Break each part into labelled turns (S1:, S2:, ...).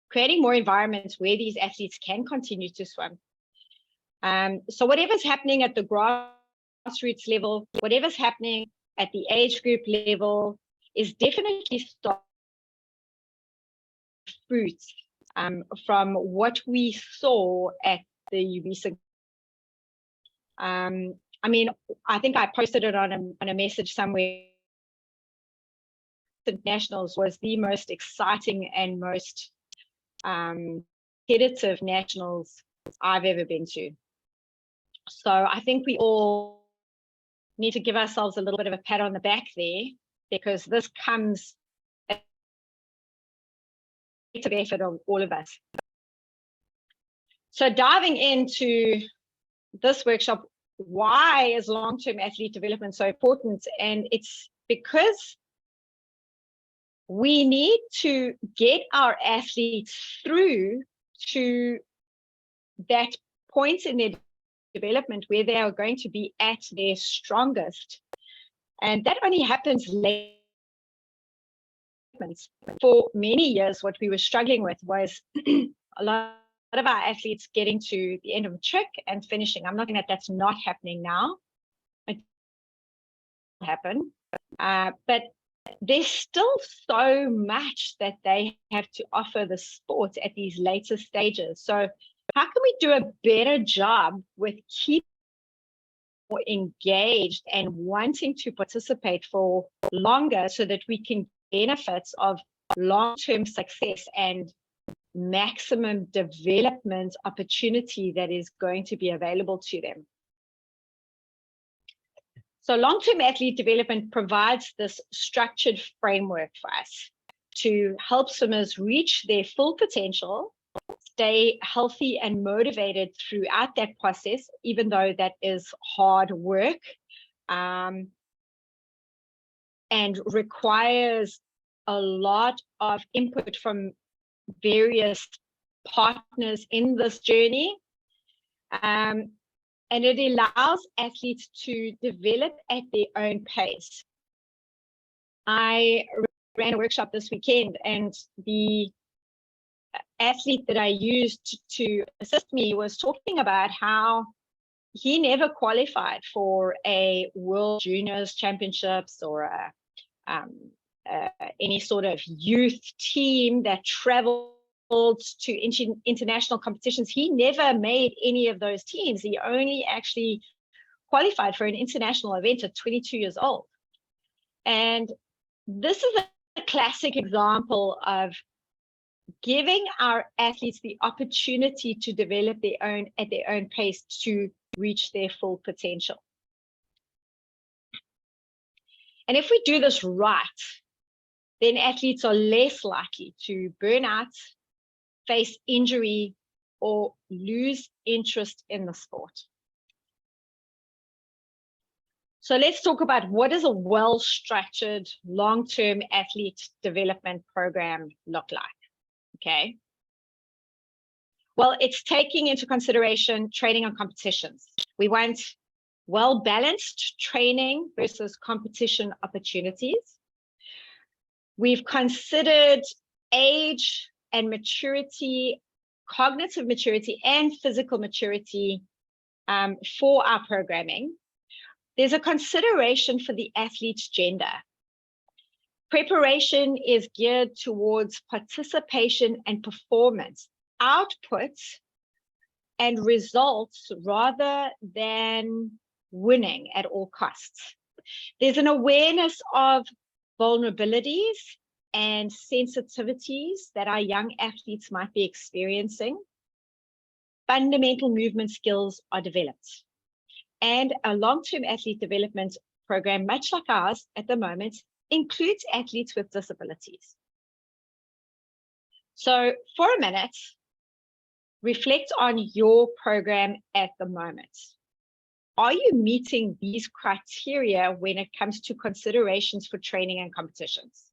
S1: creating more environments where these athletes can continue to swim. So whatever's happening at the grassroots level, whatever's happening at the age group level is definitely starting fruits from what we saw at the recent. I mean, I think I posted it on a message somewhere. The nationals was the most exciting and most competitive nationals I've ever been to. So I think we all need to give ourselves a little bit of a pat on the back there, because this comes at the effort of all of us. So diving into this workshop, why is long-term athlete development so important? And it's because we need to get our athletes through to that point in their development where they are going to be at their strongest. And that only happens late. For many years, what we were struggling with was a lot of our athletes getting to the end of a trick and finishing. I'm not saying that that's not happening now. It will happen. But there's still so much that they have to offer the sport at these later stages. So how can we do a better job with keeping more engaged and wanting to participate for longer so that we can benefits of long-term success and maximum development opportunity that is going to be available to them? So long-term athlete development provides this structured framework for us to help swimmers reach their full potential, stay healthy and motivated throughout that process, even though that is hard work and requires a lot of input from various partners in this journey. And it allows athletes to develop at their own pace. I ran a workshop this weekend, and the athlete that I used to assist me was talking about how he never qualified for a World Juniors Championships or any sort of youth team that traveled to international competitions. He never made any of those teams. He only actually qualified for an international event at 22 years old. And this is a classic example of giving our athletes the opportunity to develop at their own pace to reach their full potential. And if we do this right, then athletes are less likely to burn out, face injury, or lose interest in the sport. So let's talk about what does a well-structured long-term athlete development program look like, okay? Well, it's taking into consideration training and competitions. We want well-balanced training versus competition opportunities. We've considered age and maturity, cognitive maturity and physical maturity for our programming. There's a consideration for the athlete's gender. Preparation is geared towards participation and performance, outputs and results rather than winning at all costs. There's an awareness of vulnerabilities and sensitivities that our young athletes might be experiencing. Fundamental movement skills are developed. And a long-term athlete development program, much like ours at the moment, includes athletes with disabilities. So for a minute, reflect on your program at the moment. Are you meeting these criteria when it comes to considerations for training and competitions?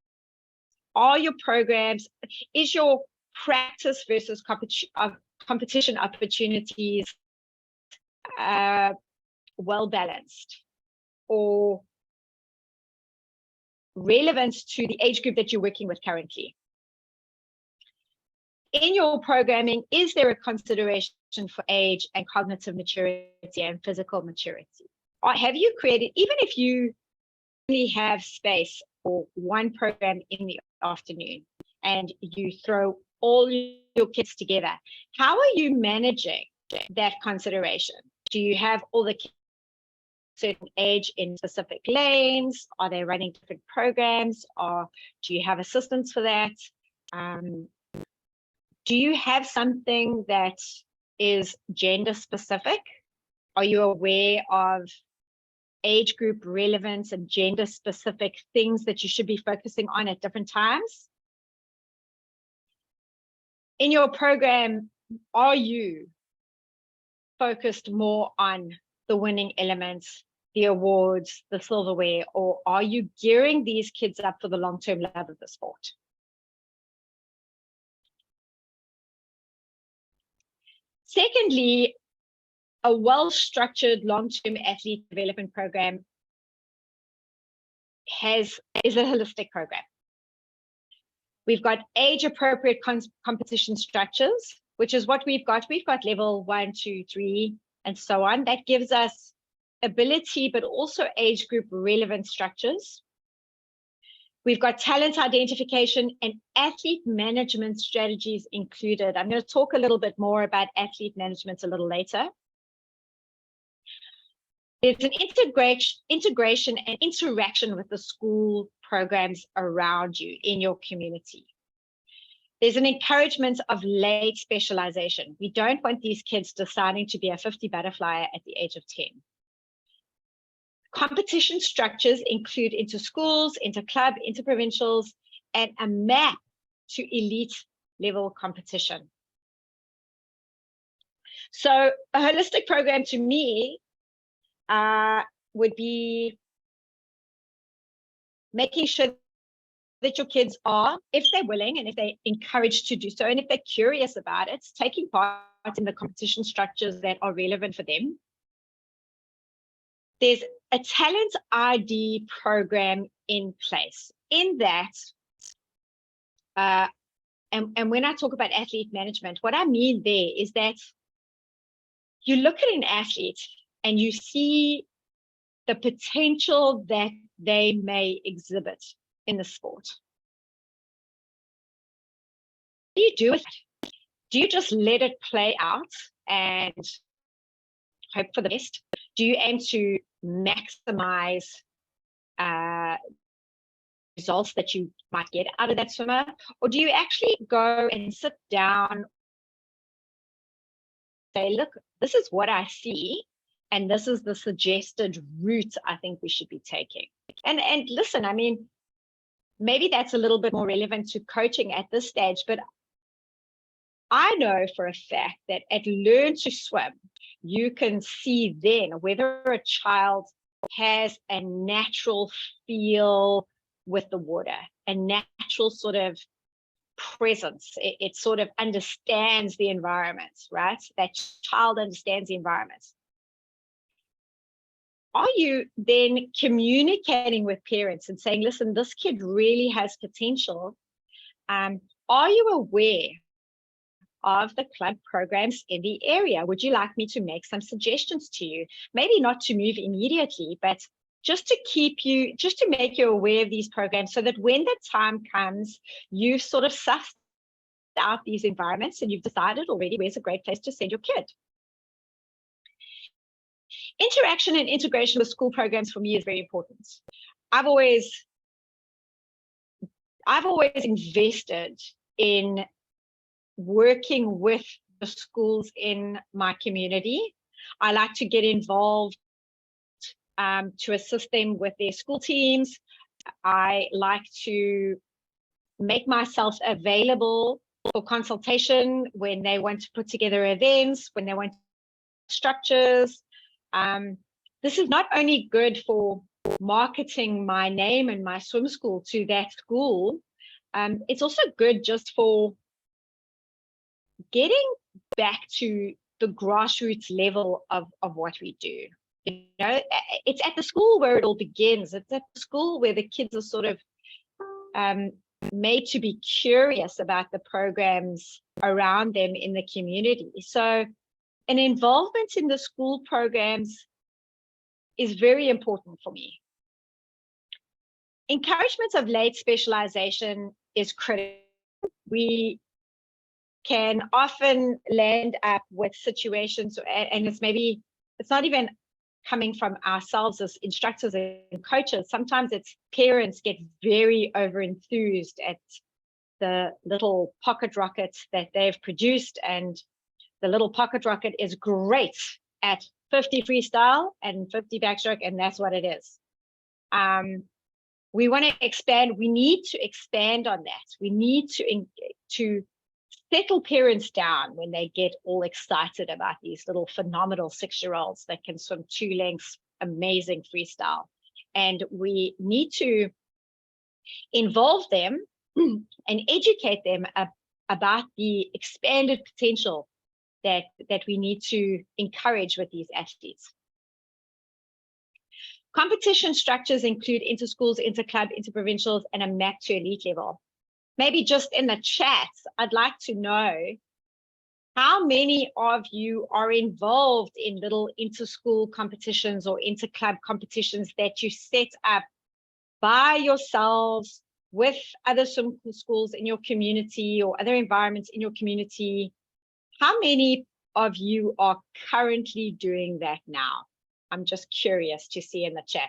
S1: Are your programs, is your practice versus competition opportunities well balanced or relevant to the age group that you're working with currently? in your programming, is there a consideration for age and cognitive maturity and physical maturity? Or have you created, even if you only have space for one program in the afternoon and you throw all your kids together, how are you managing that consideration? Do you have all the kids certain age in specific lanes? Are they running different programs? Or do you have assistance for that? Do you have something that is gender specific? Are you aware of age group relevance and gender specific things that you should be focusing on at different times? In your program, are you focused more on the winning elements, the awards, the silverware, or are you gearing these kids up for the long-term love of the sport? Secondly, a well-structured long-term athlete development program is a holistic program. We've got age-appropriate competition structures, which is what we've got. We've got level 1, 2, 3, and so on. That gives us ability, but also age group relevant structures. We've got talent identification and athlete management strategies included. I'm going to talk a little bit more about athlete management a little later. There's an integration and interaction with the school programs around you in your community. There's an encouragement of late specialization. We don't want these kids deciding to be a 50 butterfly at the age of 10. Competition structures include inter-schools, inter-club, inter-provincials, and a map to elite level competition. So a holistic program to me would be making sure that your kids are, if they're willing and if they're encouraged to do so, and if they're curious about it, taking part in the competition structures that are relevant for them. There's a talent ID program in place. In that, and when I talk about athlete management, what I mean there is that you look at an athlete and you see the potential that they may exhibit in the sport. What do you do with it? Do you just let it play out and hope for the best? Do you aim to maximize results that you might get out of that swimmer? Or do you actually go and sit down and say, look, this is what I see, and this is the suggested route I think we should be taking? And listen, I mean, maybe that's a little bit more relevant to coaching at this stage, but I know for a fact that at Learn to Swim, you can see then whether a child has a natural feel with the water, a natural sort of presence. It sort of understands the environment, right? That child understands the environment. Are you then communicating with parents and saying, listen, this kid really has potential? Are you aware of the club programs in the area? Would you like me to make some suggestions to you? Maybe not to move immediately, but just to keep you, just to make you aware of these programs so that when the time comes, you've sort of sussed out these environments and you've decided already where's a great place to send your kid. Interaction and integration with school programs for me is very important. I've always invested in working with the schools in my community. I like to get involved to assist them with their school teams. I like to make myself available for consultation when they want to put together events, when they want structures. This is not only good for marketing my name and my swim school to that school, it's also good just for getting back to the grassroots level of what we do. You know, it's at the school where it all begins. It's at the school where the kids are sort of made to be curious about the programs around them in the community. So an involvement in the school programs is very important for me. Encouragement of late specialization is critical. We can often land up with situations, and it's not even coming from ourselves as instructors and coaches. Sometimes it's parents get very over-enthused at the little pocket rockets that they've produced, and the little pocket rocket is great at 50 freestyle and 50 backstroke, and that's what it is. We want to expand. We need to expand on that. We need to settle parents down when they get all excited about these little phenomenal 6-year-olds that can swim 2 lengths, amazing freestyle. And we need to involve them and educate them about the expanded potential that we need to encourage with these athletes. Competition structures include inter-schools, inter-club, inter-provincials, and a map to elite level. Maybe just in the chat, I'd like to know how many of you are involved in little inter-school competitions or inter-club competitions that you set up by yourselves with other swim schools in your community or other environments in your community. How many of you are currently doing that now? I'm just curious to see in the chat.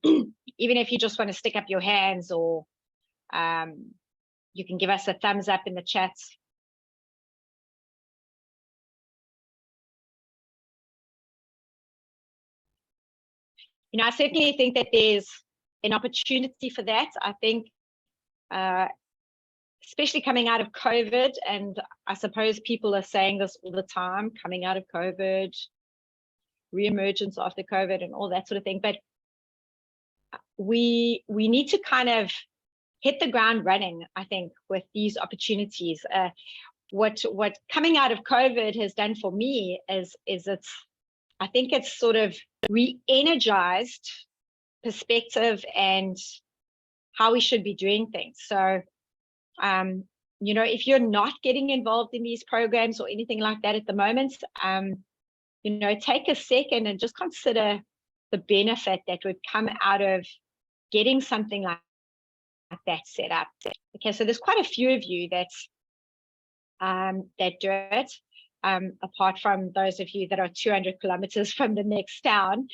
S1: Even if you just want to stick up your hands, or you can give us a thumbs up in the chat. You know, I certainly think that there's an opportunity for that. I think, especially coming out of COVID, and I suppose people are saying this all the time, coming out of COVID, reemergence after COVID and all that sort of thing. But we need to kind of hit the ground running, I think, with these opportunities. What coming out of COVID has done for me is I think it's sort of re-energized perspective and how we should be doing things. So, you know, if you're not getting involved in these programs or anything like that at the moment, you know, take a second and just consider the benefit that would come out of getting something like that set up. Okay, so there's quite a few of you that do it, apart from those of you that are 200 kilometers from the next town.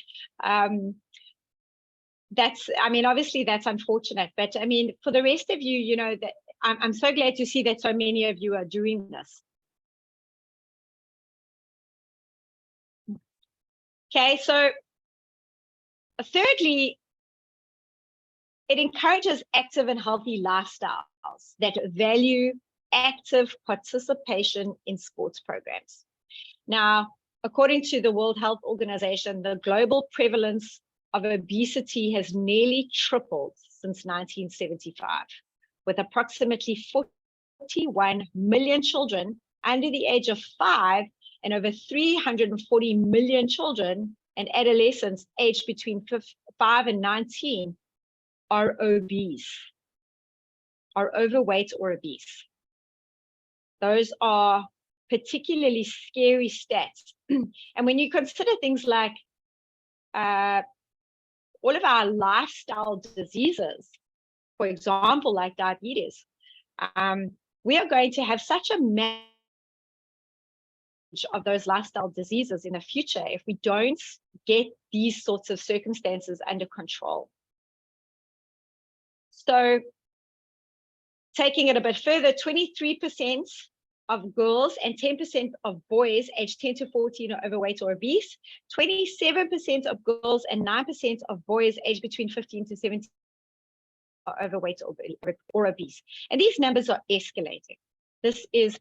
S1: That's, I mean, obviously that's unfortunate, but I mean, for the rest of you, you know, that I'm so glad to see that so many of you are doing this. Okay, so thirdly, it encourages active and healthy lifestyles that value active participation in sports programs. Now, according to the World Health Organization, the global prevalence of obesity has nearly tripled since 1975, with approximately 41 million children under the age of 5 and over 340 million children and adolescents aged between 5 and 19 are obese, are overweight or obese. Those are particularly scary stats. And when you consider things like all of our lifestyle diseases, for example, like diabetes, we are going to have such a management of those lifestyle diseases in the future if we don't get these sorts of circumstances under control. So taking it a bit further, 23% of girls and 10% of boys aged 10 to 14 are overweight or obese. 27% of girls and 9% of boys aged between 15 to 17 are overweight or obese. And these numbers are escalating. This is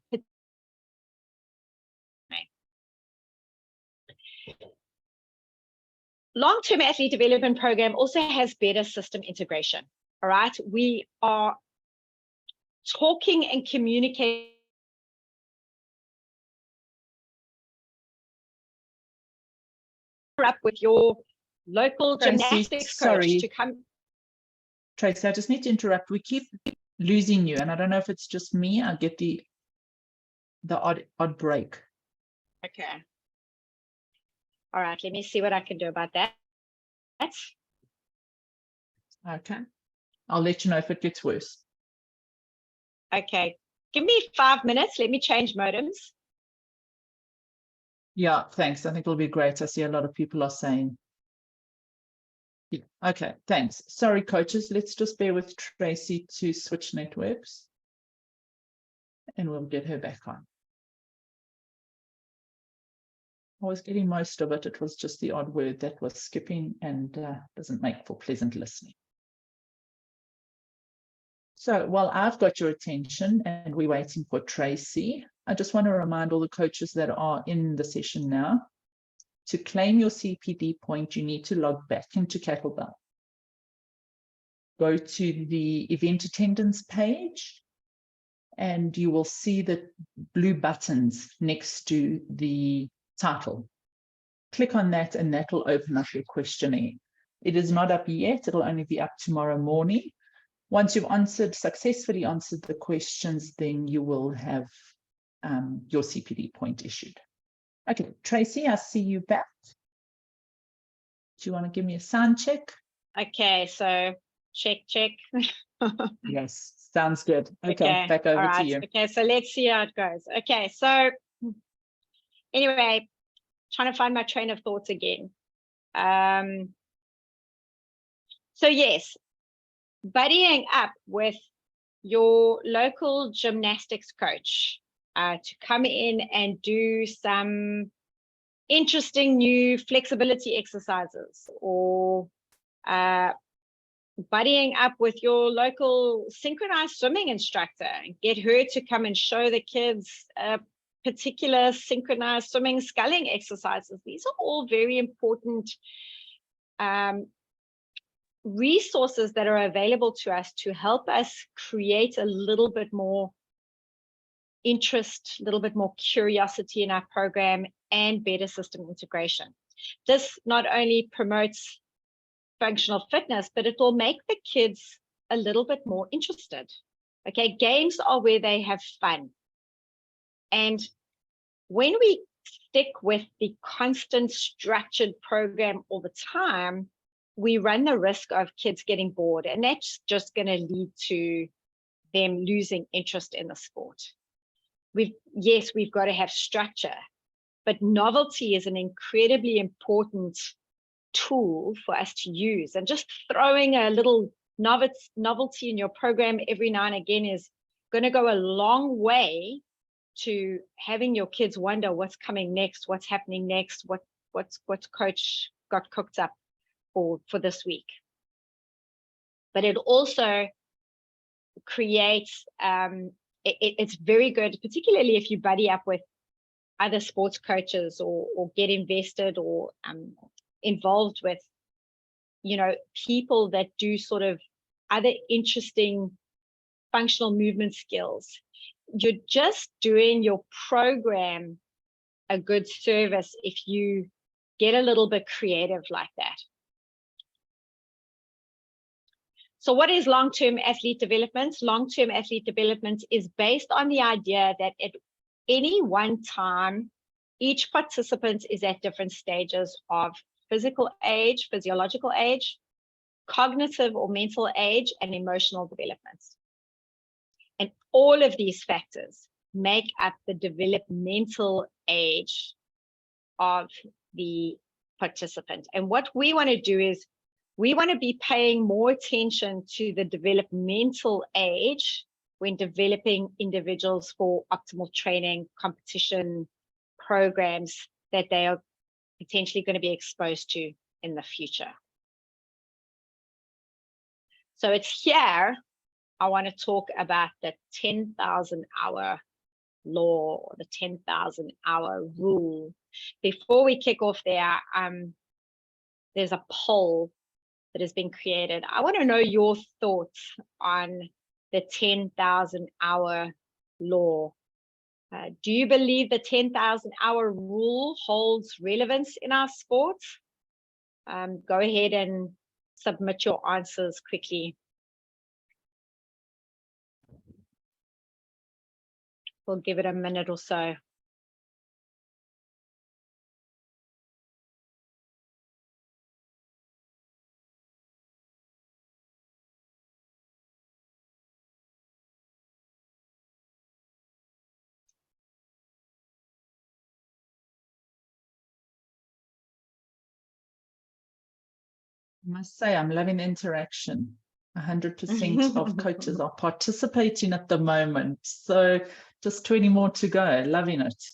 S1: long-term athlete development program also has better system integration. All right, we are talking and communicating up with your local gymnastics coach to come.
S2: Tracey, I just need to interrupt. We keep losing you, and I don't know if it's just me. I get the odd break.
S1: Okay. All right, let me see what I can do about that.
S2: Okay. I'll let you know if it gets worse.
S1: Okay. Give me 5 minutes. Let me change modems.
S2: Yeah, thanks. I think it'll be great. I see a lot of people are saying. Yeah. Okay, thanks. Sorry, coaches. Let's just bear with Tracey to switch networks, and we'll get her back on. I was getting most of it. It was just the odd word that was skipping and doesn't make for pleasant listening. So while I've got your attention and we're waiting for Tracey, I just want to remind all the coaches that are in the session now, to claim your CPD point, you need to log back into Kettlebell. Go to the event attendance page, and you will see the blue buttons next to the title. Click on that, and that will open up your questionnaire. It is not up yet. It'll only be up tomorrow morning. Once you've successfully answered the questions, then you will have your CPD point issued. Okay, Tracey, I see you back. Do you want to give me a sound check?
S1: Okay, so check.
S2: Yes, sounds good. Okay, back over to you.
S1: Okay, so let's see how it goes. Okay, so anyway, trying to find my train of thoughts again. So yes, buddying up with your local gymnastics coach to come in and do some interesting new flexibility exercises, or buddying up with your local synchronized swimming instructor and get her to come and show the kids particular synchronized swimming sculling exercises. These are all very important resources that are available to us to help us create a little bit more interest, a little bit more curiosity in our program, and better system integration. This not only promotes functional fitness, but it will make the kids a little bit more interested. Okay, games are where they have fun. And when we stick with the constant structured program all the time, we run the risk of kids getting bored, and that's just going to lead to them losing interest in the sport. Yes, we've got to have structure, but novelty is an incredibly important tool for us to use. And just throwing a little novelty in your program every now and again is going to go a long way to having your kids wonder what's coming next, what's happening next, what's coach got cooked up for this week. But it also creates it's very good, particularly if you buddy up with other sports coaches or get invested or involved with, people that do sort of other interesting functional movement skills. You're just doing your program a good service if you get a little bit creative like that. So what is long-term athlete development? Long-term athlete development is based on the idea that at any one time, each participant is at different stages of physical age, physiological age, cognitive or mental age, and emotional development. And all of these factors make up the developmental age of the participant. And what we want to do is we want to be paying more attention to the developmental age when developing individuals for optimal training, competition programs that they are potentially going to be exposed to in the future. So it's here I want to talk about the 10,000 hour law, or the 10,000 hour rule. Before we kick off there, there's a poll that has been created. I want to know your thoughts on the 10,000 hour law. Do you believe the 10,000 hour rule holds relevance in our sports? Go ahead and submit your answers quickly. We'll give it a minute or so.
S2: I must say, I'm loving the interaction. 100% of coaches are participating at the moment. So just 20 more to go. Loving it.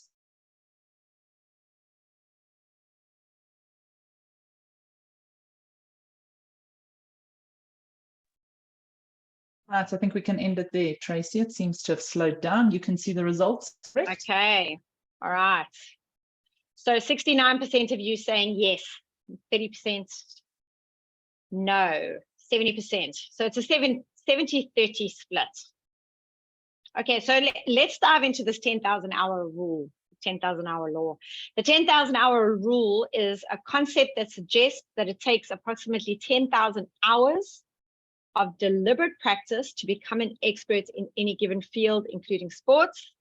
S2: Right, I think we can end it there, Tracey. It seems to have slowed down. You can see the results, correct?
S1: Okay, all right. So 69% of you saying yes, 30% no, 70%. So it's a 70-30 split. Okay, so let's dive into this 10,000 hour rule, 10,000 hour law. The 10,000 hour rule is a concept that suggests that it takes approximately 10,000 hours of deliberate practice to become an expert in any given field, including sports.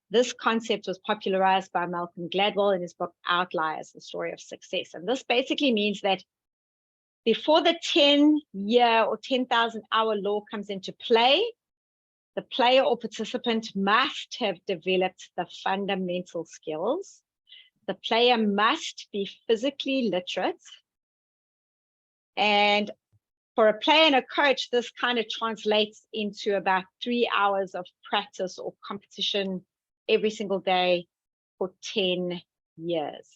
S1: This concept was popularized by Malcolm Gladwell in his book Outliers, The Story of Success. And this basically means that before the 10-year or 10,000 hour law comes into play, the player or participant must have developed the fundamental skills. The player must be physically literate. And for a player and a coach, this kind of translates into about 3 hours of practice or competition every single day for 10 years.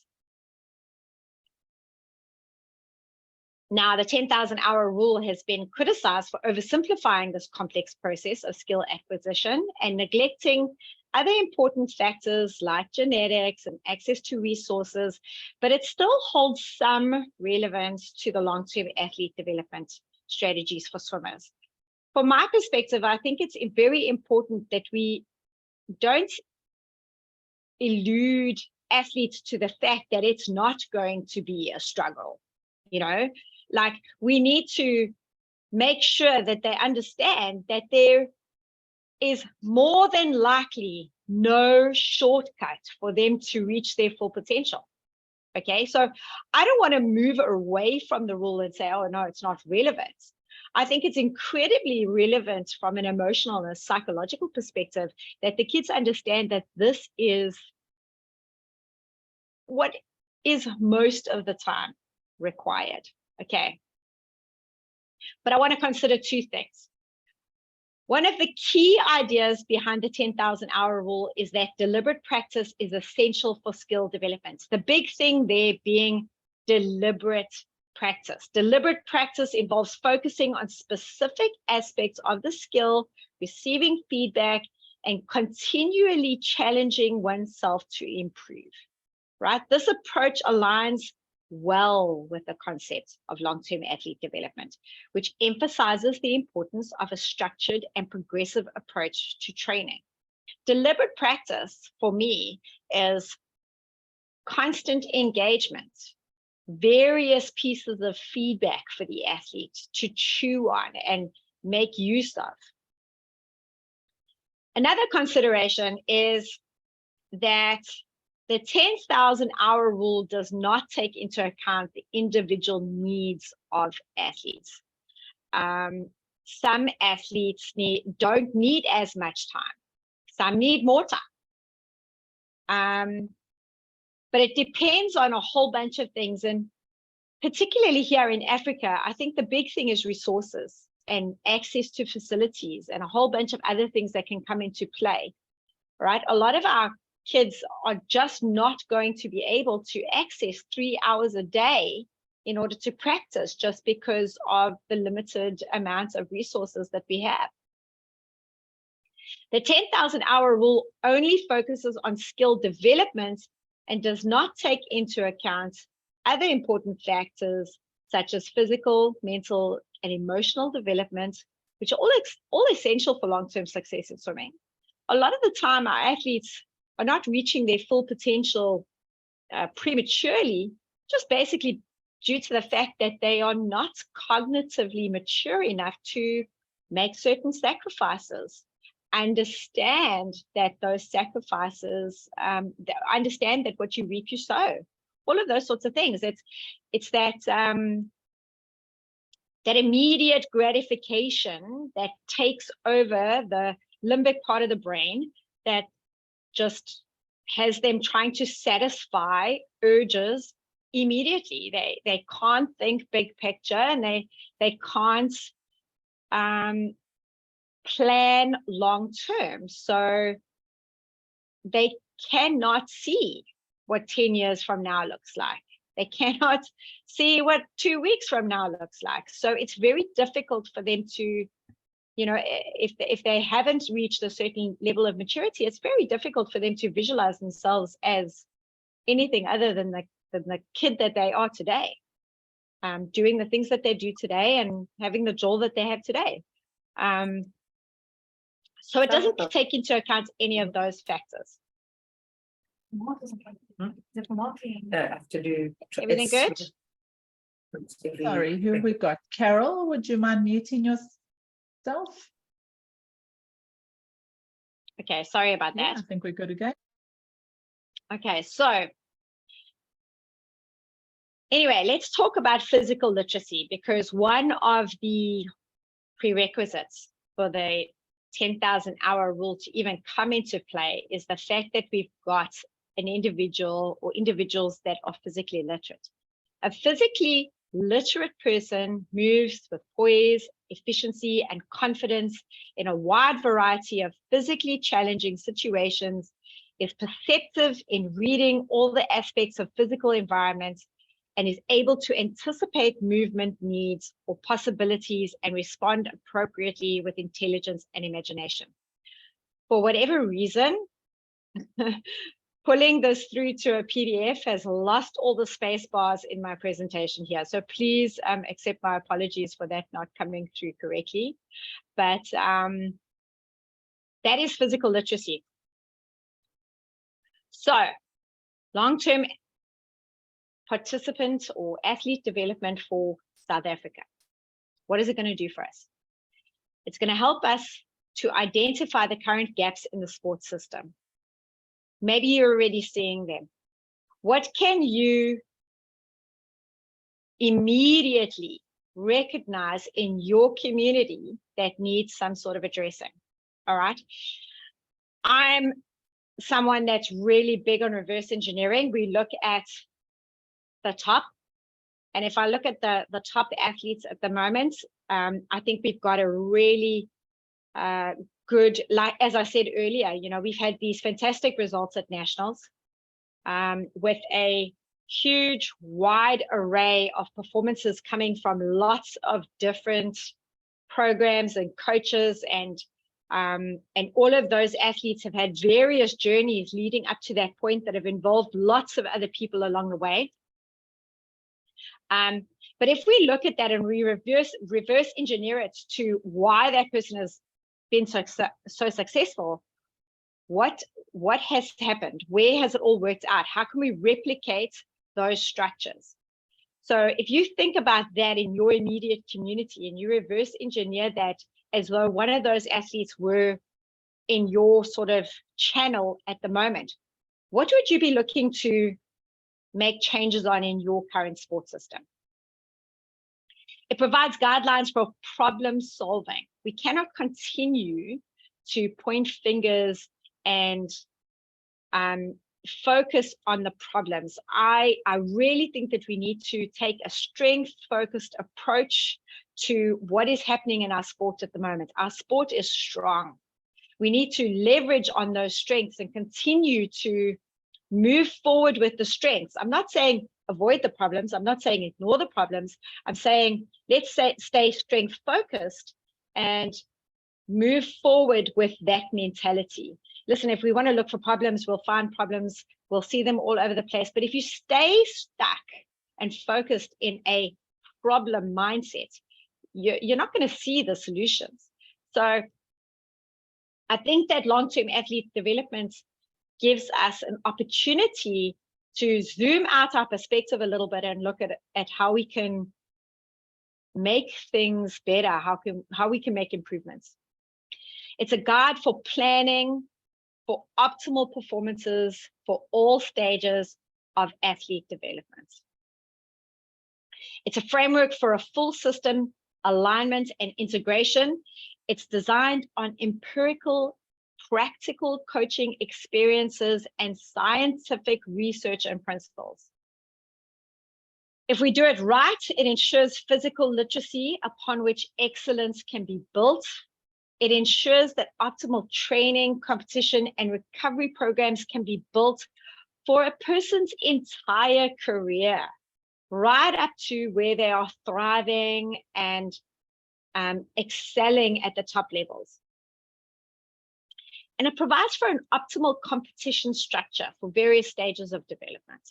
S1: Now, the 10,000 hour rule has been criticized for oversimplifying this complex process of skill acquisition and neglecting other important factors like genetics and access to resources, but it still holds some relevance to the long-term athlete development strategies for swimmers. From my perspective, I think it's very important that we don't elude athletes to the fact that it's not going to be a struggle. You know, like we need to make sure that they understand that there is more than likely no shortcut for them to reach their full potential. Okay, so I don't want to move away from the rule and say, oh no, it's not relevant. I think it's incredibly relevant from an emotional and a psychological perspective that the kids understand that this is what is most of the time required. Okay, but I want to consider two things. One of the key ideas behind the 10,000 hour rule is that deliberate practice is essential for skill development. The big thing there being deliberate practice. Deliberate practice involves focusing on specific aspects of the skill, receiving feedback, and continually challenging oneself to improve, right? This approach aligns well with the concept of long-term athlete development, which emphasizes the importance of a structured and progressive approach to training. Deliberate practice for me is constant engagement, various pieces of feedback for the athlete to chew on and make use of. Another consideration is that the 10,000 hour rule does not take into account the individual needs of athletes. Some athletes don't need as much time. Some need more time. But it depends on a whole bunch of things. And particularly here in Africa, I think the big thing is resources and access to facilities and a whole bunch of other things that can come into play, right? A lot of our kids are just not going to be able to access 3 hours a day in order to practice just because of the limited amounts of resources that we have. The 10,000 hour rule only focuses on skill development and does not take into account other important factors such as physical, mental, and emotional development, which are all essential for long-term success in swimming. A lot of the time, our athletes are not reaching their full potential prematurely, just basically due to the fact that they are not cognitively mature enough to make certain sacrifices. understand that those sacrifices, understand that what you reap, you sow. All of those sorts of things. It's that that immediate gratification that takes over the limbic part of the brain that just has them trying to satisfy urges immediately. They can't think big picture, and they can't plan long term. So they cannot see what 10 years from now looks like. They cannot see what 2 weeks from now looks like. So it's very difficult for them to, you know, if they haven't reached a certain level of maturity, it's very difficult for them to visualize themselves as anything other than the kid that they are today, doing the things that they do today and having the joy that they have today. So it doesn't take into account any of those factors.
S3: To do
S1: Everything good?
S2: Sorry, who have we got? Carol, would you mind muting yourself?
S1: Okay, sorry about
S2: Yeah,
S1: that.
S2: I think we're good again.
S1: Okay, so anyway, let's talk about physical literacy, because one of the prerequisites for the 10,000 hour rule to even come into play is the fact that we've got an individual or individuals that are physically literate. A physically literate person moves with poise, efficiency, and confidence in a wide variety of physically challenging situations, is perceptive in reading all the aspects of physical environments, and is able to anticipate movement needs or possibilities and respond appropriately with intelligence and imagination. For whatever reason, pulling this through to a PDF has lost all the space bars in my presentation here. So please accept my apologies for that not coming through correctly. But that is physical literacy. So long-term participant or athlete development for South Africa. What is it going to do for us? It's going to help us to identify the current gaps in the sports system. Maybe you're already seeing them. What can you immediately recognize in your community that needs some sort of addressing? All right. I'm someone that's really big on reverse engineering. We look at the top. And if I look at the top athletes at the moment, I think we've got a really good, like as I said earlier, you know, we've had these fantastic results at nationals with a huge wide array of performances coming from lots of different programs and coaches, and all of those athletes have had various journeys leading up to that point that have involved lots of other people along the way. But if we look at that and we reverse engineer it to why that person has been so successful, what has happened? Where has it all worked out? How can we replicate those structures? So if you think about that in your immediate community and you reverse engineer that as though one of those athletes were in your sort of channel at the moment, what would you be looking to make changes on in your current sports system? It provides guidelines for problem solving. We cannot continue to point fingers and focus on the problems. I really think that we need to take a strength-focused approach to what is happening in our sport at the moment. Our sport is strong. We need to leverage on those strengths and continue to move forward with the strengths. I'm not saying avoid the problems. I'm not saying ignore the problems. I'm saying let's stay strength focused and move forward with that mentality. Listen, if we want to look for problems, we'll find problems. We'll see them all over the place. But if you stay stuck and focused in a problem mindset, you're not going to see the solutions. So I think that long-term athlete development gives us an opportunity to zoom out our perspective a little bit and look at how we can make things better, how we can make improvements. It's a guide for planning for optimal performances for all stages of athlete development. It's a framework for a full system alignment and integration. It's designed on empirical, practical coaching experiences and scientific research and principles. If we do it right, it ensures physical literacy upon which excellence can be built. It ensures that optimal training, competition, and recovery programs can be built for a person's entire career, right up to where they are thriving and excelling at the top levels. And it provides for an optimal competition structure for various stages of development.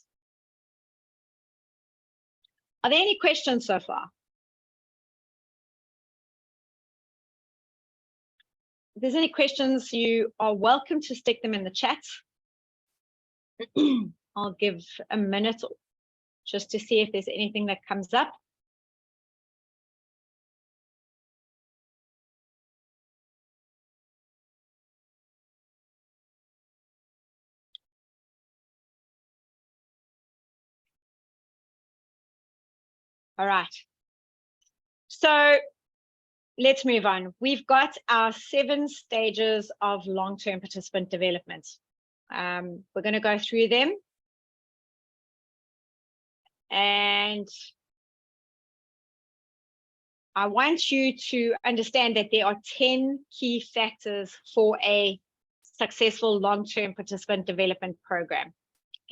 S1: Are there any questions so far? If there's any questions, you are welcome to stick them in the chat. I'll give a minute just to see if there's anything that comes up. All right. So let's move on. We've got our 7 stages of long-term participant development. We're going to go through them. And I want you to understand that there are 10 key factors for a successful long-term participant development program.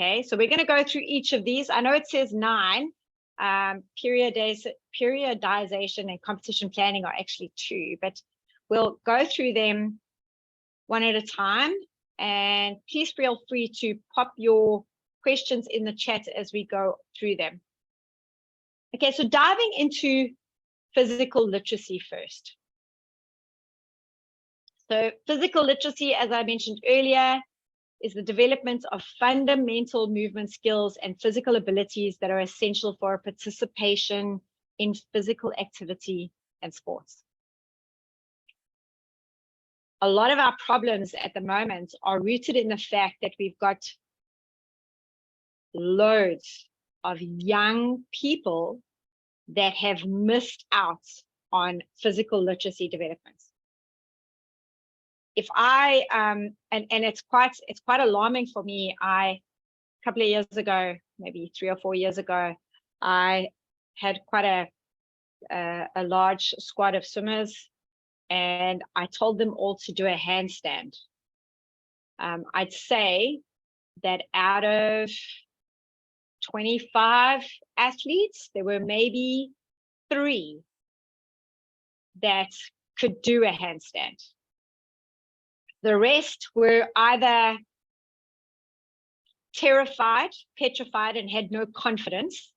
S1: Okay, so we're going to go through each of these. I know it says 9. Periodization and competition planning are actually 2, but we'll go through them one at a time. And please feel free to pop your questions in the chat as we go through them. Okay, so diving into physical literacy first. So physical literacy, as I mentioned earlier, is the development of fundamental movement skills and physical abilities that are essential for participation in physical activity and sports. A lot of our problems at the moment are rooted in the fact that we've got loads of young people that have missed out on physical literacy development. If I and it's quite alarming for me. A couple of years ago, maybe 3 or 4 years ago, I had quite a large squad of swimmers, and I told them all to do a handstand. I'd say that out of 25 athletes, there were maybe 3 that could do a handstand. The rest were either terrified, petrified, and had no confidence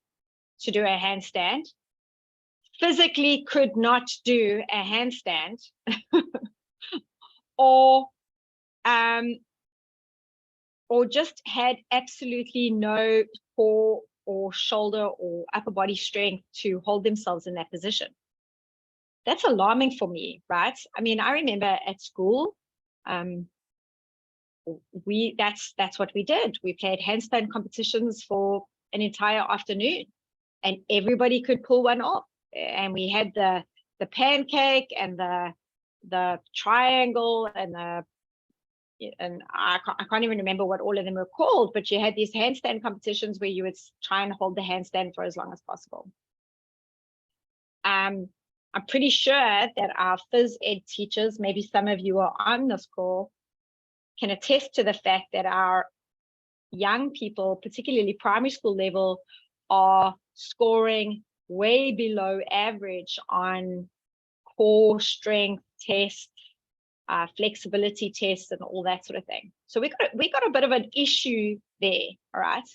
S1: to do a handstand, physically could not do a handstand, or just had absolutely no core or shoulder or upper body strength to hold themselves in that position. That's alarming for me, right? I mean, I remember at school, that's what we did. We played handstand competitions for an entire afternoon, and everybody could pull one off. And we had the pancake and the triangle and I can't even remember what all of them were called, but you had these handstand competitions where you would try and hold the handstand for as long as possible. I'm pretty sure that our phys ed teachers, maybe some of you are on this call, can attest to the fact that our young people, particularly primary school level, are scoring way below average on core strength tests, flexibility tests, and all that sort of thing. So we got a bit of an issue there, all right?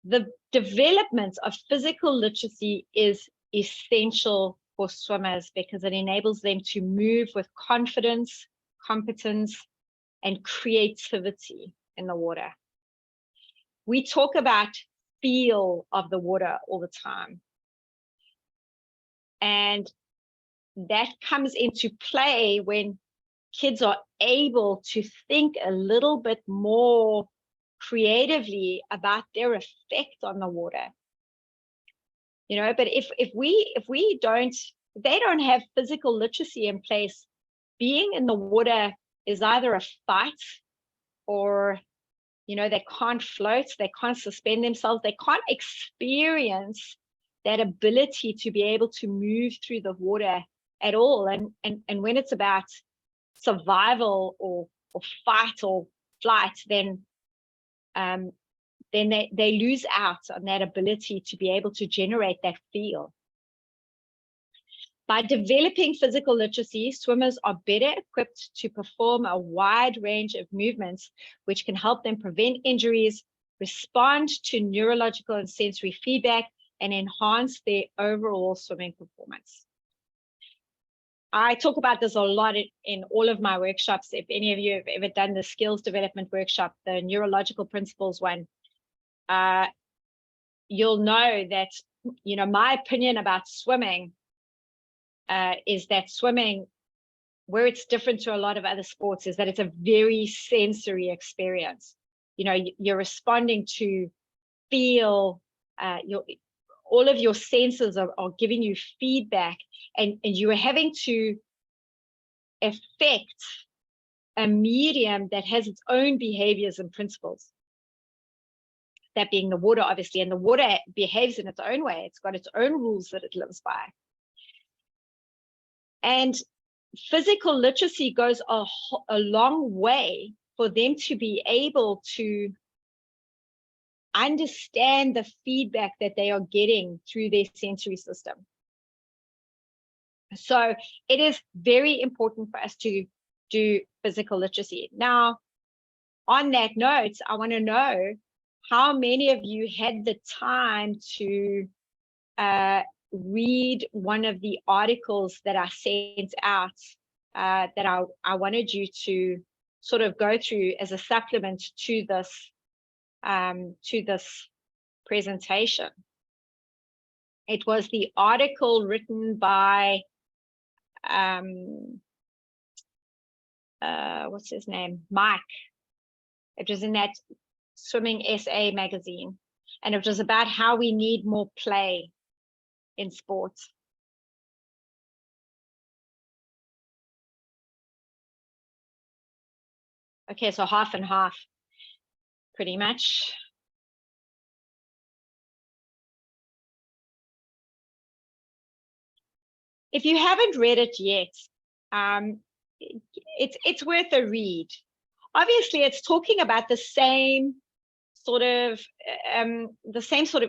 S1: The development of physical literacy is essential for swimmers because it enables them to move with confidence, competence, and creativity in the water. We talk about feel of the water all the time. And that comes into play when kids are able to think a little bit more creatively about their effect on the water. But if they don't have physical literacy in place, being in the water is either a fight, or they can't float, they can't suspend themselves, they can't experience that ability to be able to move through the water at all. And when it's about survival or fight or flight, then they lose out on that ability to be able to generate that feel. By developing physical literacy, swimmers are better equipped to perform a wide range of movements, which can help them prevent injuries, respond to neurological and sensory feedback, and enhance their overall swimming performance. I talk about this a lot in all of my workshops. If any of you have ever done the skills development workshop, the neurological principles one, you'll know that, my opinion about swimming is that swimming, where it's different to a lot of other sports, is that it's a very sensory experience. You're responding to feel, all of your senses are giving you feedback, and you are having to affect a medium that has its own behaviors and principles. That being the water, obviously, and the water behaves in its own way. It's got its own rules that it lives by. And physical literacy goes a long way for them to be able to understand the feedback that they are getting through their sensory system. So it is very important for us to do physical literacy. Now, on that note, I want to know how many of you had the time to read one of the articles that I sent out that I wanted you to sort of go through as a supplement to this presentation. It was the article written by what's his name, Mike. It was in that Swimming SA magazine, and it was about how we need more play in sports. Okay, so half and half, pretty much. If you haven't read it yet, it's worth a read. Obviously, it's talking about the same sort of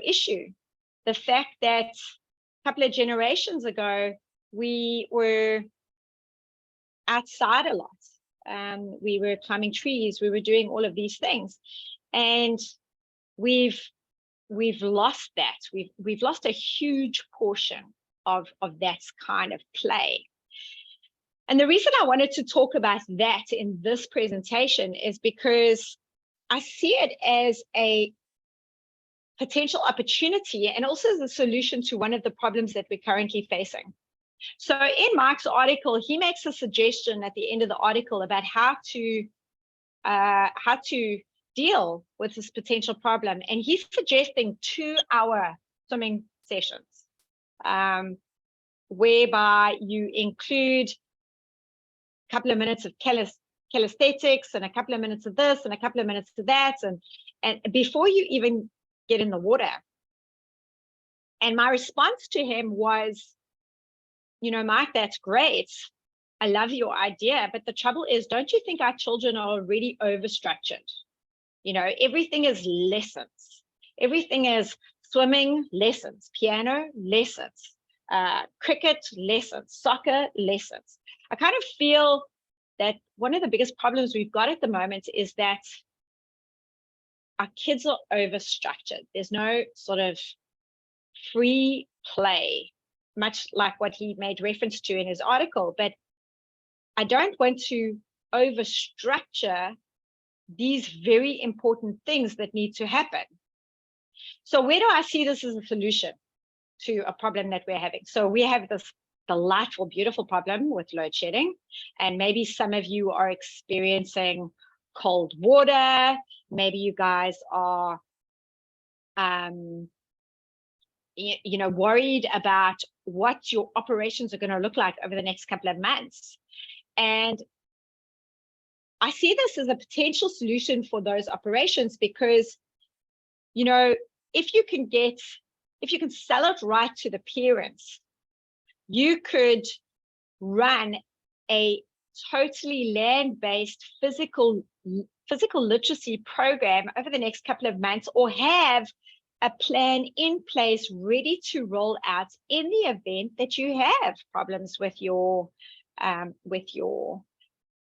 S1: issue. The fact that a couple of generations ago, we were outside a lot. We were climbing trees, we were doing all of these things. And we've lost that. We've lost a huge portion of that kind of play. And the reason I wanted to talk about that in this presentation is because I see it as a potential opportunity and also as a solution to one of the problems that we're currently facing. So in Mike's article, he makes a suggestion at the end of the article about how to deal with this potential problem. And he's suggesting 2-hour swimming sessions, whereby you include a couple of minutes of calisthenics and a couple of minutes of this and a couple of minutes of that, and before you even get in the water. And my response to him was, Mike, that's great. I love your idea, but the trouble is, don't you think our children are already overstructured? Everything is lessons. Everything is swimming lessons, piano lessons, cricket lessons, soccer lessons. I kind of feel that one of the biggest problems we've got at the moment is that our kids are overstructured. There's no sort of free play, much like what he made reference to in his article. But I don't want to overstructure these very important things that need to happen. So where do I see this as a solution to a problem that we're having? So we have this delightful, beautiful problem with load shedding. And maybe some of you are experiencing cold water. Maybe you guys are, worried about what your operations are going to look like over the next couple of months. And I see this as a potential solution for those operations because, if you can sell it right to the parents, you could run a totally land-based physical literacy program over the next couple of months, or have a plan in place ready to roll out in the event that you have problems with your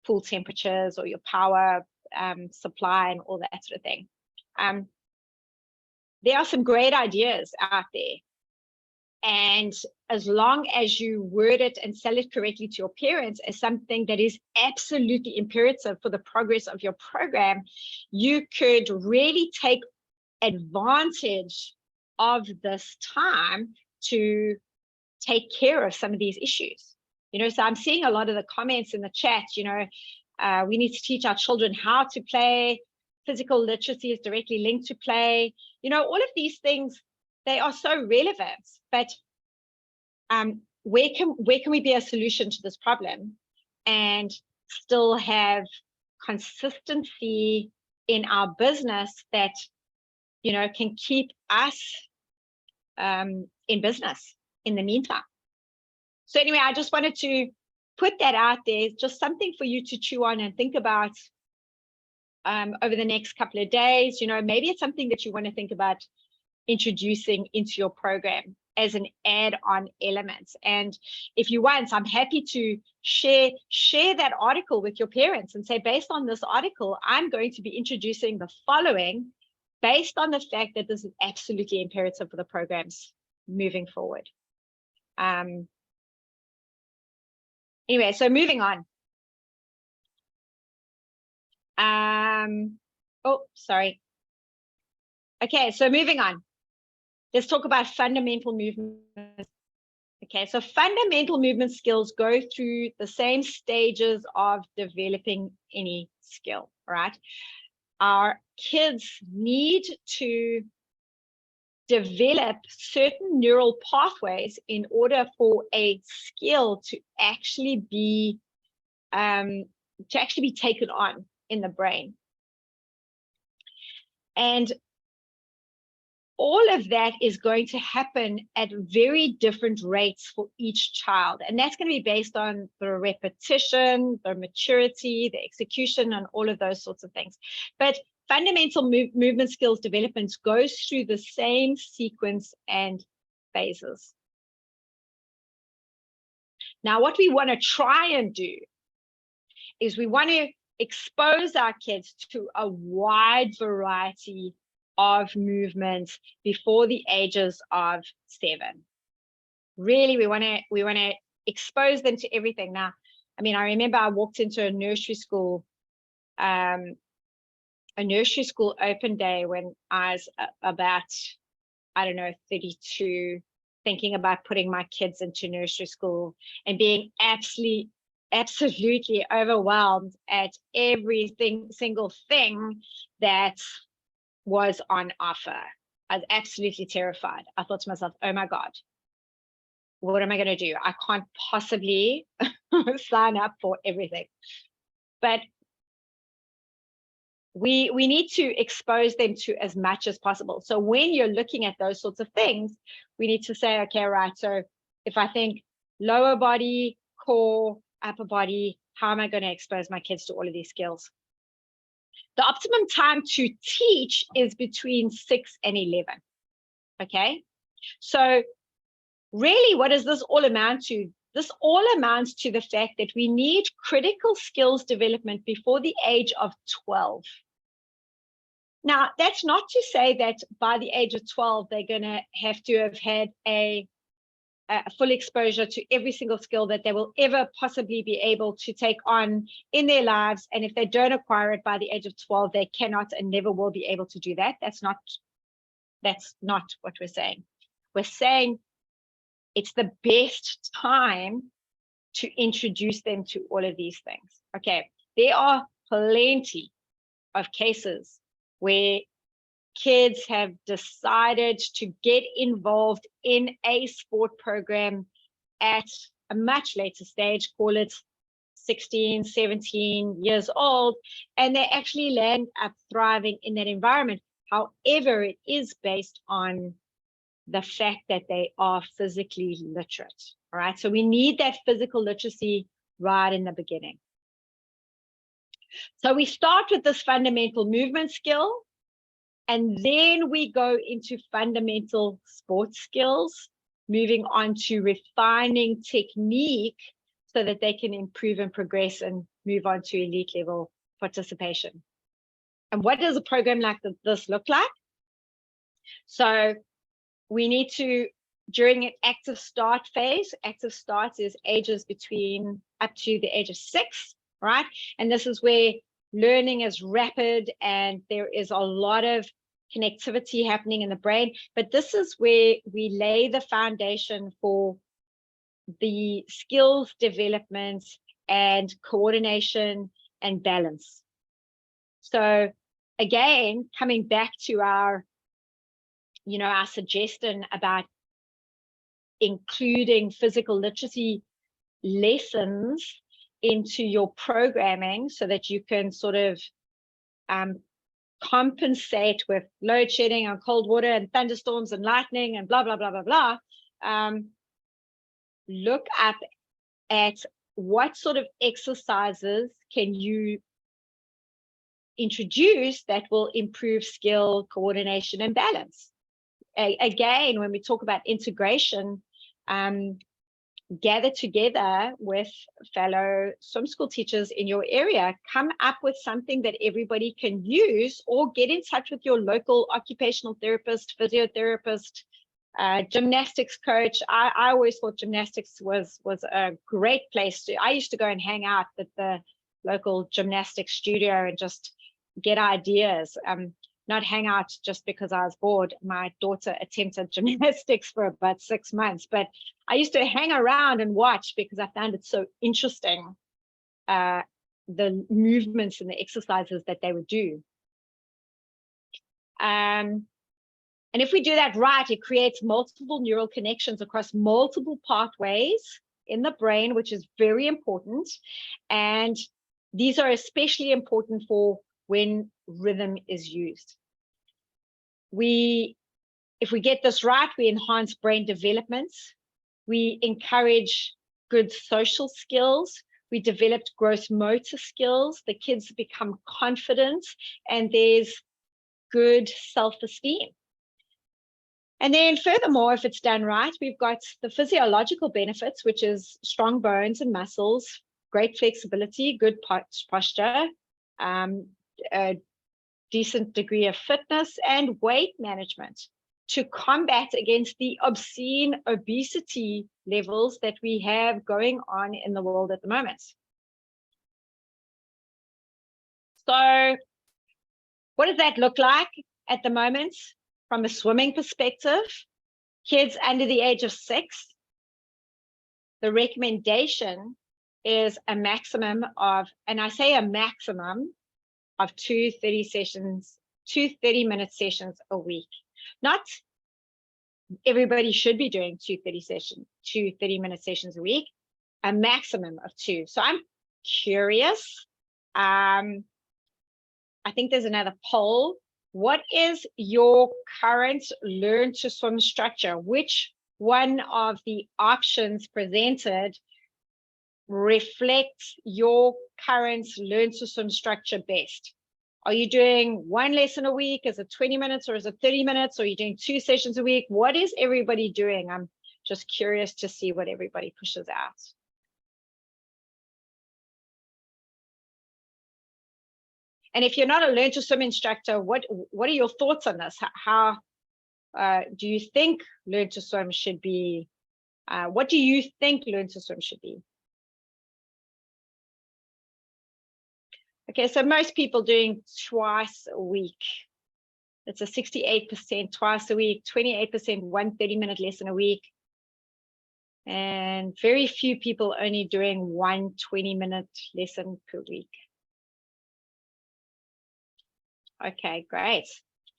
S1: pool temperatures or your power supply and all that sort of thing. There are some great ideas out there. And as long as you word it and sell it correctly to your parents as something that is absolutely imperative for the progress of your program, you could really take advantage of this time to take care of some of these issues. So I'm seeing a lot of the comments in the chat, we need to teach our children how to play. Physical literacy is directly linked to play. All of these things, they are so relevant, but where can we be a solution to this problem and still have consistency in our business that can keep us in business in the meantime? So anyway, I just wanted to put that out there, just something for you to chew on and think about over the next couple of days. Maybe it's something that you want to think about introducing into your program as an add-on element. And if you want, I'm happy to share that article with your parents and say, based on this article, I'm going to be introducing the following based on the fact that this is absolutely imperative for the programs moving forward. Anyway, so moving on. Oh, sorry. Okay, so moving on. Let's talk about fundamental movement. Okay, so fundamental movement skills go through the same stages of developing any skill, right? Our kids need to develop certain neural pathways in order for a skill to actually be taken on in the brain. And all of that is going to happen at very different rates for each child. And that's going to be based on the repetition, the maturity, the execution, and all of those sorts of things. But fundamental movement skills development goes through the same sequence and phases. Now, what we want to try and do is we want to expose our kids to a wide variety of movements before the ages of 7. Really, we want to expose them to everything. Now, I mean, I remember I walked into a nursery school open day when I was about, 32, thinking about putting my kids into nursery school and being absolutely overwhelmed at every single thing that was on offer. I was absolutely terrified. I thought to myself, oh my God, what am I going to do? I can't possibly sign up for everything. But we need to expose them to as much as possible. So when you're looking at those sorts of things, we need to say, okay, right, so if I think lower body, core, upper body, how am I going to expose my kids to all of these skills? The optimum time to teach is between 6 and 11, okay? So really, what does this all amount to? This all amounts to the fact that we need critical skills development before the age of 12. Now, that's not to say that by the age of 12, they're going to have had a full exposure to every single skill that they will ever possibly be able to take on in their lives. And if they don't acquire it by the age of 12, they cannot and never will be able to do that. That's not what we're saying. We're saying it's the best time to introduce them to all of these things. Okay, there are plenty of cases where kids have decided to get involved in a sport program at a much later stage, call it 16, 17 years old, and they actually land up thriving in that environment. However, it is based on the fact that they are physically literate, all right? So we need that physical literacy right in the beginning. So we start with this fundamental movement skill, and then we go into fundamental sports skills, moving on to refining technique so that they can improve and progress and move on to elite level participation. And what does a program like this look like? So we need to, during an active start phase, active starts is ages between up to the age of 6, right? And this is where learning is rapid and there is a lot of connectivity happening in the brain. But this is where we lay the foundation for the skills development and coordination and balance. So again, coming back to our, our suggestion about including physical literacy lessons into your programming so that you can sort of compensate with load shedding and cold water and thunderstorms and lightning and blah, blah, blah, blah, blah. Look up at what sort of exercises can you introduce that will improve skill, coordination, and balance. Again, when we talk about integration, gather together with fellow swim school teachers in your area, come up with something that everybody can use, or get in touch with your local occupational therapist, physiotherapist, gymnastics coach. I always thought gymnastics was a great place to. I used to go and hang out at the local gymnastics studio and just get ideas. Not hang out just because I was bored. My daughter attempted gymnastics for about 6 months, but I used to hang around and watch because I found it so interesting, the movements and the exercises that they would do. And if we do that right, it creates multiple neural connections across multiple pathways in the brain, which is very important. And these are especially important for when rhythm is used. If we get this right, we enhance brain development. We encourage good social skills. We developed gross motor skills. The kids become confident, and there's good self-esteem. And then furthermore, if it's done right, we've got the physiological benefits, which is strong bones and muscles, great flexibility, good posture, a decent degree of fitness, and weight management to combat against the obscene obesity levels that we have going on in the world at the moment. So what does that look like at the moment from a swimming perspective? Kids under the age of 6, the recommendation is a maximum of, and I say a maximum of 2 30-minute sessions a week. Not everybody should be doing 2 30-minute sessions a week, a maximum of 2. So I'm curious. I think there's another poll. What is your current learn to swim structure? Which one of the options presented reflects your current learn to swim structure best? Are you doing 1 lesson a week? Is it 20 minutes or is it 30 minutes? Or are you doing 2 sessions a week? What is everybody doing? I'm just curious to see what everybody pushes out. And if you're not a learn to swim instructor, what are your thoughts on this? How do you think learn to swim should be? What do you think learn to swim should be? Okay, so most people doing twice a week. It's a 68% twice a week, 28% 1 30-minute lesson a week. And very few people only doing 1 20-minute lesson per week. Okay, great.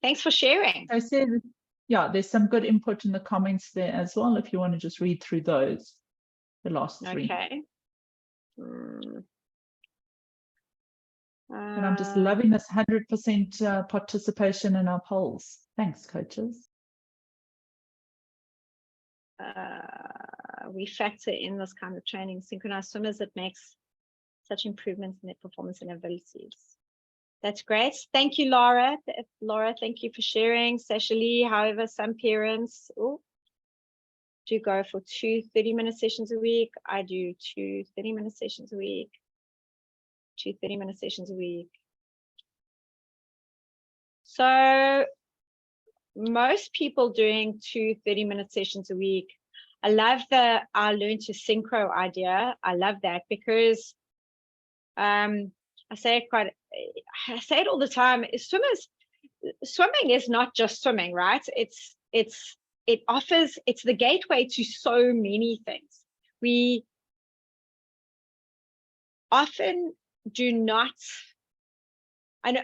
S1: Thanks for sharing.
S2: I said, yeah, there's some good input in the comments there as well, if you want to just read through those, the last 3.
S1: Okay.
S2: And I'm just loving this 100% participation in our polls. Thanks, coaches.
S1: We factor in this kind of training. Synchronized swimmers, it makes such improvements in their performance and abilities. That's great. Thank you, Laura. Laura, thank you for sharing. Sasha Lee, however, some parents do go for 2 30-minute sessions a week. I do 2 30-minute sessions a week. 2 30-minute sessions a week. So most people doing 2 30-minute sessions a week. I love the I learn to synchro idea. I love that because I say it all the time. Swimming is not just swimming, right? It's the gateway to so many things. We often do not, I know,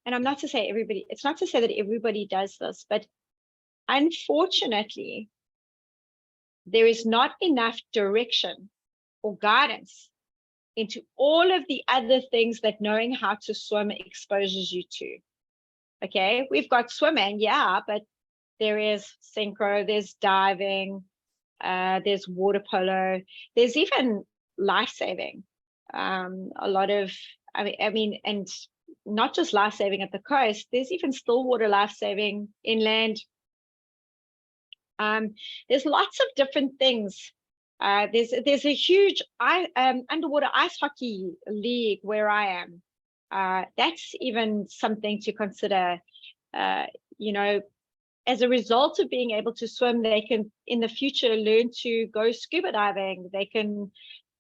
S1: and I'm not to say everybody, it's not to say that everybody does this, but unfortunately, there is not enough direction or guidance into all of the other things that knowing how to swim exposes you to. Okay, we've got swimming, yeah, but there is synchro, there's diving, there's water polo, there's even life-saving. A lot of, I mean, and not just life-saving at the coast, there's even still water life-saving inland. There's lots of different things. There's a huge underwater ice hockey league where I am. That's even something to consider. You know, as a result of being able to swim, they can in the future learn to go scuba diving. They can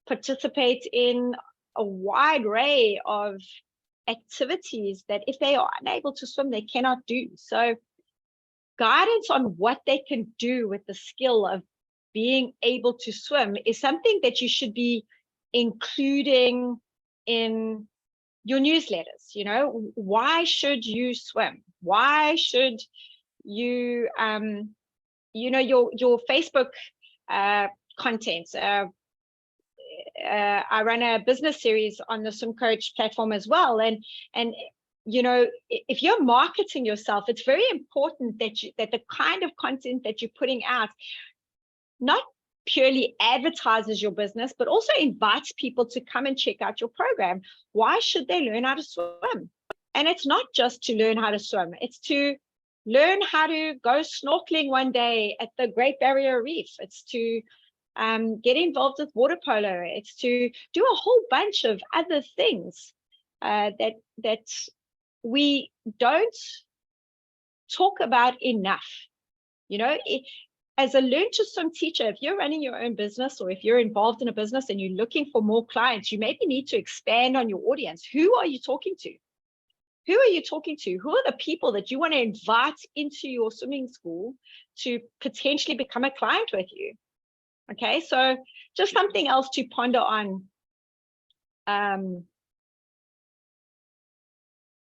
S1: participate in a wide array of activities that if they are unable to swim, they cannot do. So guidance on what they can do with the skill of being able to swim is something that you should be including in your newsletters. You know, why should you swim? Why should you, you know, your Facebook content. I run a business series on the Swim Coach platform as well, and you know, if you're marketing yourself, it's very important that that the kind of content that you're putting out not purely advertises your business, but also invites people to come and check out your program. Why should they learn how to swim? And it's not just to learn how to swim, it's to learn how to go snorkeling one day at the Great Barrier Reef. It's to get involved with water polo. It's to do a whole bunch of other things that we don't talk about enough. You know, as a learn to swim teacher, if you're running your own business or if you're involved in a business and you're looking for more clients, you maybe need to expand on your audience. Who are you talking to? Who are you talking to? Who are the people that you want to invite into your swimming school to potentially become a client with you? Okay, so just something else to ponder on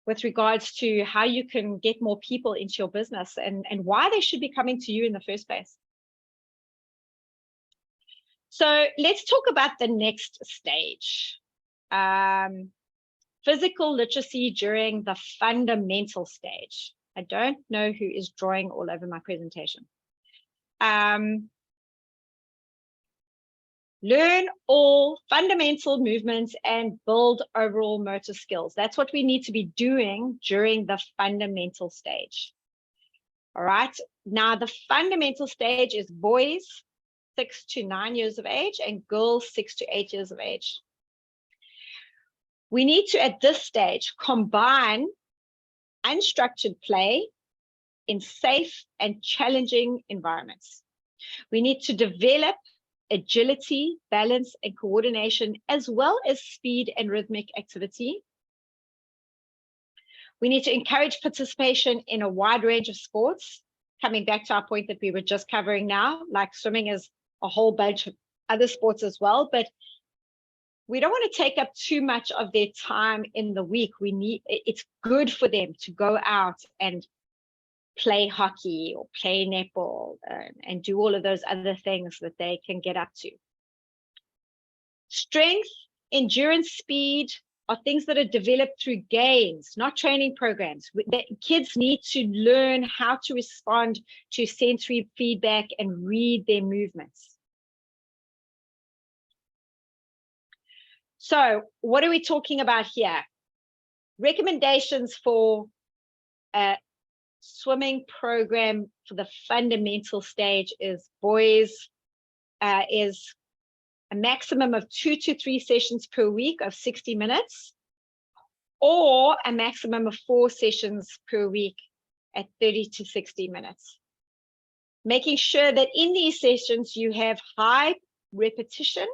S1: with regards to how you can get more people into your business and why they should be coming to you in the first place. So let's talk about the next stage. Physical literacy during the fundamental stage. I don't know who is drawing all over my presentation. Learn all fundamental movements and build overall motor skills. That's what we need to be doing during the fundamental stage. All right. Now, the fundamental stage is boys 6 to 9 years of age and girls 6 to 8 years of age. We need to, at this stage, combine unstructured play in safe and challenging environments. We need to develop agility, balance, and coordination, as well as speed and rhythmic activity. We need to encourage participation in a wide range of sports, coming back to our point that we were just covering now, like swimming is a whole bunch of other sports as well, but we don't want to take up too much of their time in the week. It's good for them to go out and play hockey or play netball and do all of those other things that they can get up to. Strength, endurance, speed are things that are developed through games, not training programs. Kids need to learn how to respond to sensory feedback and read their movements. So what are we talking about here? Recommendations for a swimming program for the fundamental stage is boys is a maximum of 2 to 3 sessions per week of 60 minutes, or a maximum of 4 sessions per week at 30 to 60 minutes. Making sure that in these sessions you have high repetition,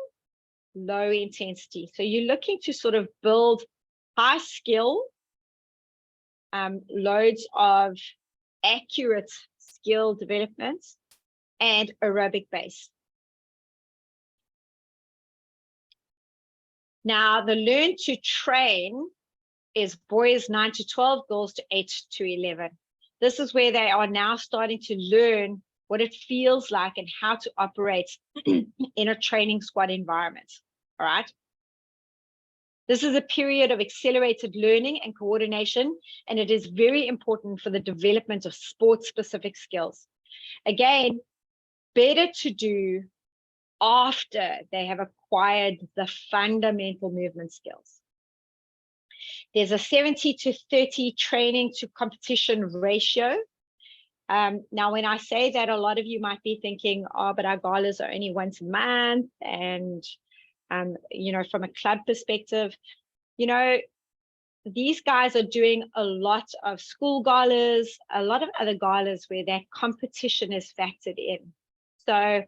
S1: low intensity. So you're looking to sort of build high skill, loads of accurate skill development, and aerobic base. Now, the learn to train is boys 9 to 12, girls to 8 to 11. This is where they are now starting to learn what it feels like and how to operate in a training squad environment. All right. This is a period of accelerated learning and coordination, and it is very important for the development of sport-specific skills. Again, better to do after they have acquired the fundamental movement skills. There's a 70 to 30 training to competition ratio. Now, when I say that, a lot of you might be thinking, oh, but our galas are only once a month. And, you know, from a club perspective, you know, these guys are doing a lot of school galas, a lot of other galas where that competition is factored in. So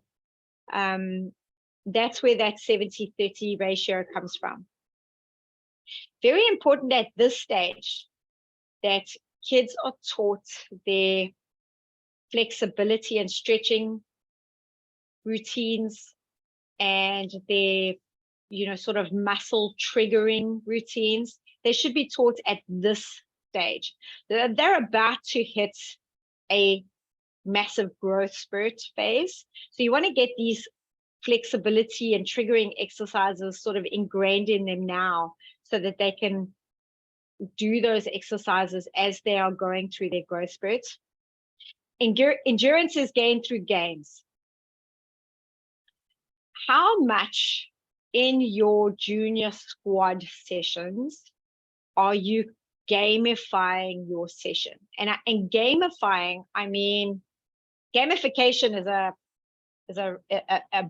S1: that's where that 70-30 ratio comes from. Very important at this stage that kids are taught their flexibility and stretching routines and their, you know, sort of muscle triggering routines. They should be taught at this stage. They're about to hit a massive growth spurt phase. So you want to get these flexibility and triggering exercises sort of ingrained in them now so that they can do those exercises as they are going through their growth spurts. Endurance is gained through games. How much in your junior squad sessions are you gamifying your session? And gamifying, I mean, gamification is a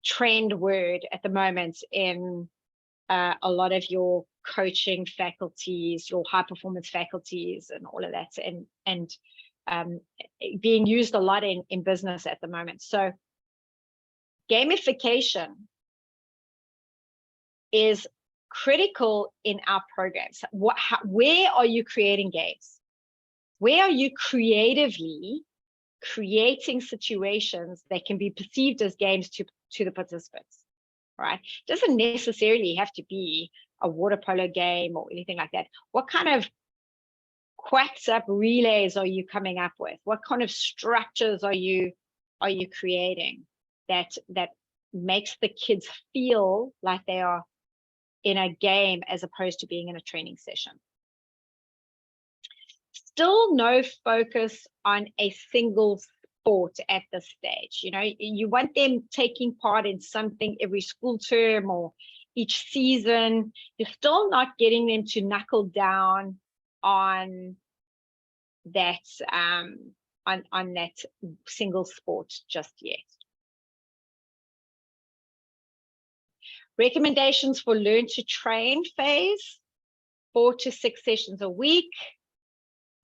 S1: trend word at the moment in a lot of your coaching faculties, your high performance faculties, and all of that, and being used a lot in business at the moment. So gamification is critical in our programs. Where are you creating games? Where are you creatively creating situations that can be perceived as games to the participants, right? It doesn't necessarily have to be a water polo game or anything like that. What kind of quacks up relays are you coming up with? What kind of structures are you creating that makes the kids feel like they are in a game as opposed to being in a training session? Still no focus on a single sport at this stage. You know, you want them taking part in something every school term or each season. You're still not getting them to knuckle down on that on that single sport just yet. Recommendations for learn to train phase: 4 to 6 sessions a week,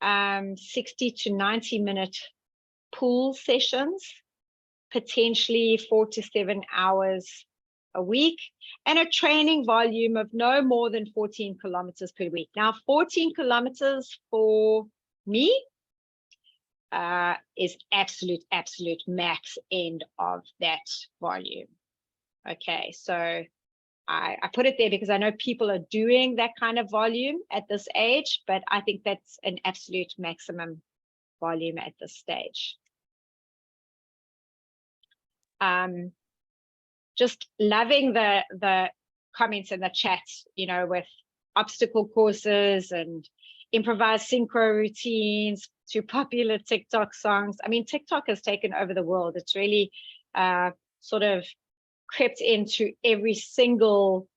S1: 60 to 90 minute pool sessions, potentially 4 to 7 hours a week, and a training volume of no more than 14 kilometers per week. Now, 14 kilometers for me is absolute max end of that volume. Okay, so I put it there because I know people are doing that kind of volume at this age, but I think that's an absolute maximum volume at this stage. Just loving the comments in the chat, you know, with obstacle courses and improvised synchro routines to popular TikTok songs. I mean, TikTok has taken over the world. It's really sort of crept into every single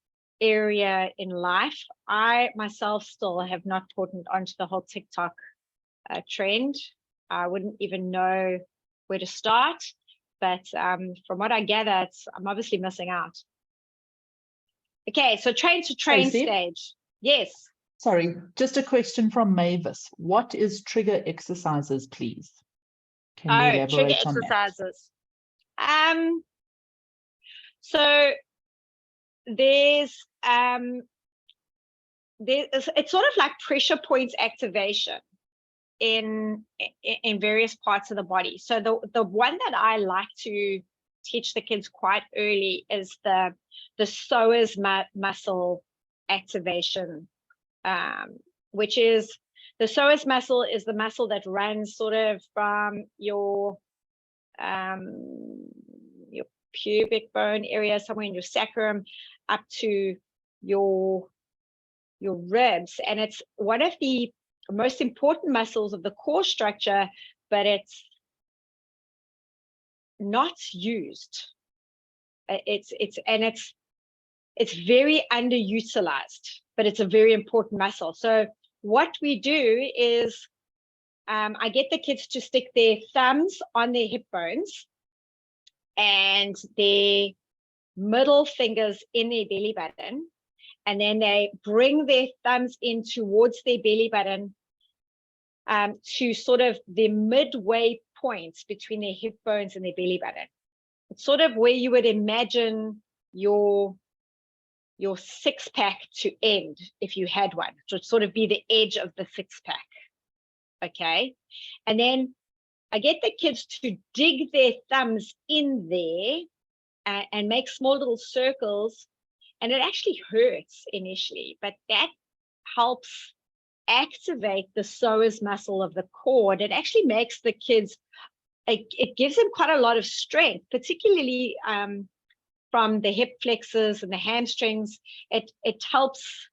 S1: area in life. I myself still have not caught onto the whole TikTok trend. I wouldn't even know where to start, but from what I gather, I'm obviously missing out. Okay, so train to train
S2: Tracey?
S1: stage. Yes.
S2: Sorry, just a question from Mavis. What is trigger exercises, please? Can you elaborate
S1: Trigger
S2: on
S1: exercises. So there's it's sort of like pressure points activation in various parts of the body. So the one that I like to teach the kids quite early is the psoas muscle activation, which is the psoas muscle is the muscle that runs sort of from your pubic bone area, somewhere in your sacrum, up to your ribs, and it's one of the most important muscles of the core structure, but it's not used. It's very underutilized, but it's a very important muscle. So what we do is I get the kids to stick their thumbs on their hip bones and their middle fingers in their belly button, and then they bring their thumbs in towards their belly button to sort of the midway points between their hip bones and their belly button. It's sort of where you would imagine your six-pack to end if you had one. So it'd sort of be the edge of the six-pack. Okay, and then I get the kids to dig their thumbs in there and make small little circles, and it actually hurts initially, but that helps activate the psoas muscle of the core. It actually makes the kids, it gives them quite a lot of strength, particularly from the hip flexors and the hamstrings. It helps,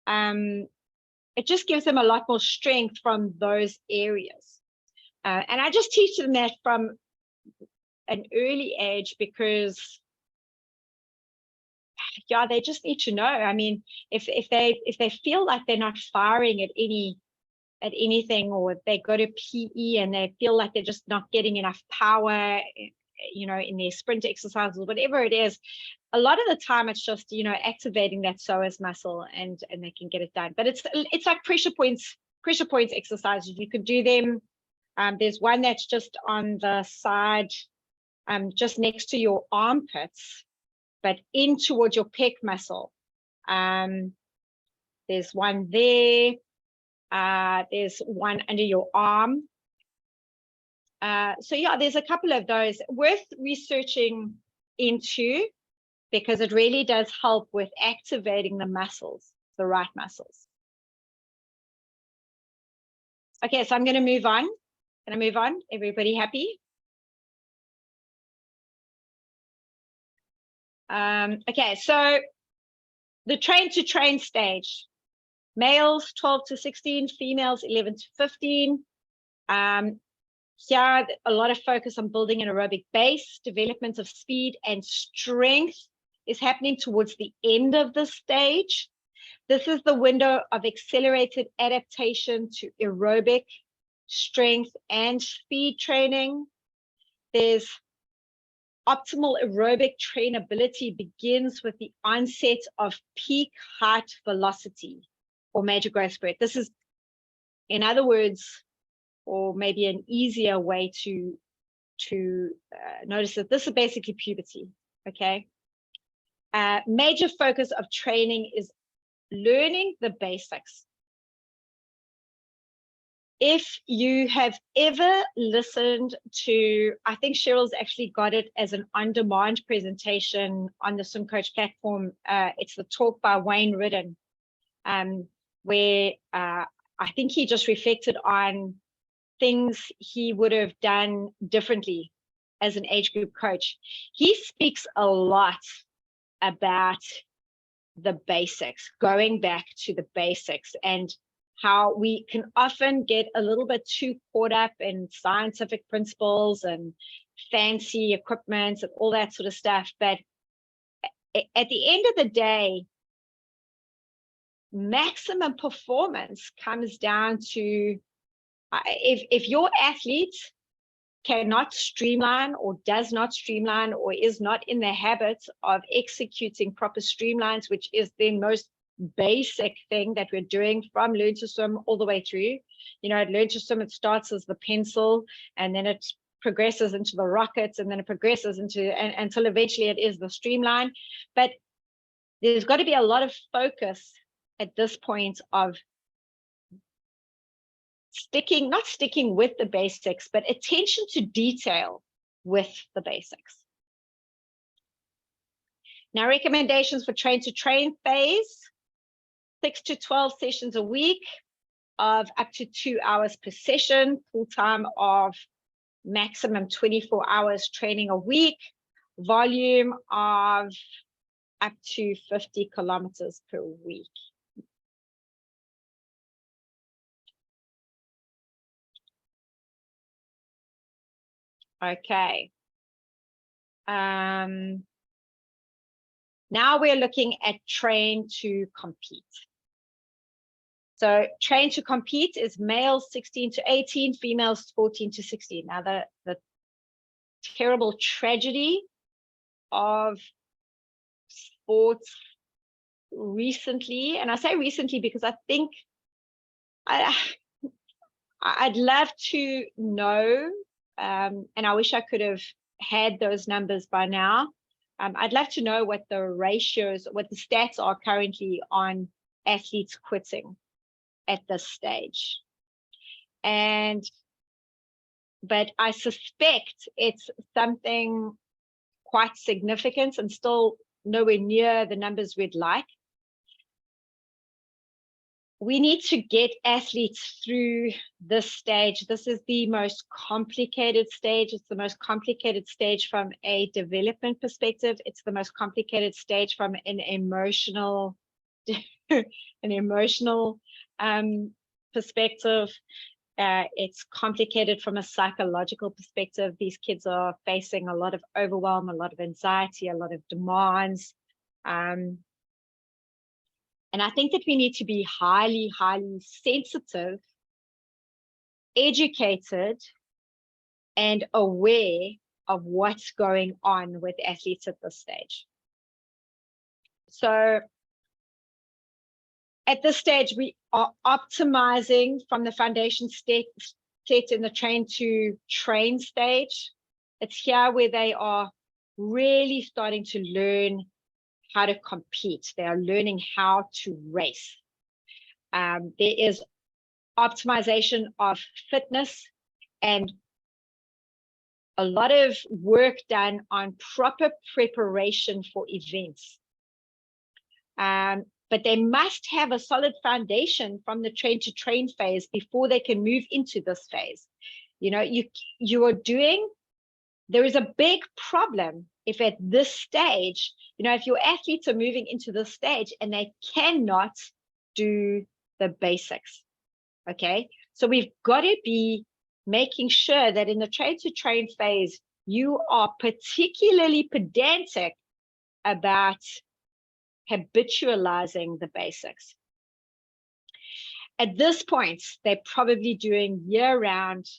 S1: it just gives them a lot more strength from those areas. And I just teach them that from an early age because, yeah, they just need to know. I mean, if they feel like they're not firing at anything, or they go to PE and they feel like they're just not getting enough power, you know, in their sprint exercises, whatever it is, a lot of the time it's just, you know, activating that psoas muscle and they can get it done. But it's like pressure points exercises. You could do them. There's one that's just on the side, just next to your armpits, but in towards your pec muscle. There's one there. There's one under your arm. So yeah, there's a couple of those worth researching into, because it really does help with activating the muscles, the right muscles. Okay, so I'm going to move on. Can I move on? Everybody happy? Okay, so the train to train stage. Males 12 to 16, females 11 to 15. Here, a lot of focus on building an aerobic base. Development of speed and strength is happening towards the end of the stage. This is the window of accelerated adaptation to aerobic strength and speed training. There's optimal aerobic trainability begins with the onset of peak height velocity or major growth spurt. This is, in other words, or maybe an easier way to notice that this is basically puberty. Okay. Major focus of training is learning the basics. if you have ever listened to, I think Cheryl's actually got it as an on-demand presentation on the Swim Coach platform. It's the talk by Wayne Ridden, where I think he just reflected on things he would have done differently as an age group coach. He speaks a lot about the basics, going back to the basics, and how we can often get a little bit too caught up in scientific principles and fancy equipment and all that sort of stuff. But at the end of the day, maximum performance comes down to if your athlete cannot streamline or does not streamline or is not in the habit of executing proper streamlines, which is the most basic thing that we're doing from Learn to Swim all the way through. You know, at Learn to Swim, it starts as the pencil, and then it progresses into the rockets, and then it progresses into until eventually it is the streamline. But there's got to be a lot of focus at this point of not sticking with the basics, but attention to detail with the basics. Now, recommendations for train to train phase: 6 to 12 sessions a week of up to 2 hours per session, full time of maximum 24 hours training a week, volume of up to 50 kilometers per week. Okay. Now we're looking at train to compete. So train to compete is males 16 to 18, females 14 to 16. Now the terrible tragedy of sports recently, and I say recently because I think I'd love to know, and I wish I could have had those numbers by now. I'd love to know what the ratios, what the stats are currently on athletes quitting at this stage. But I suspect it's something quite significant and still nowhere near the numbers we'd like. We need to get athletes through this stage. This is the most complicated stage. It's the most complicated stage from a development perspective. It's the most complicated stage from an emotional, perspective. It's complicated from a psychological perspective. These kids are facing a lot of overwhelm, a lot of anxiety, a lot of demands. And I think that we need to be highly, highly sensitive, educated, and aware of what's going on with athletes at this stage. So at this stage, we are optimizing from the foundation set in the train to train stage. It's here where they are really starting to learn how to compete. They are learning how to race. There is optimization of fitness and a lot of work done on proper preparation for events. But they must have a solid foundation from the train to train phase before they can move into this phase. You know, there is a big problem if at this stage, you know, if your athletes are moving into this stage and they cannot do the basics, okay? So we've got to be making sure that in the train to train phase, you are particularly pedantic about habitualizing the basics. At this point, they're probably doing year-round,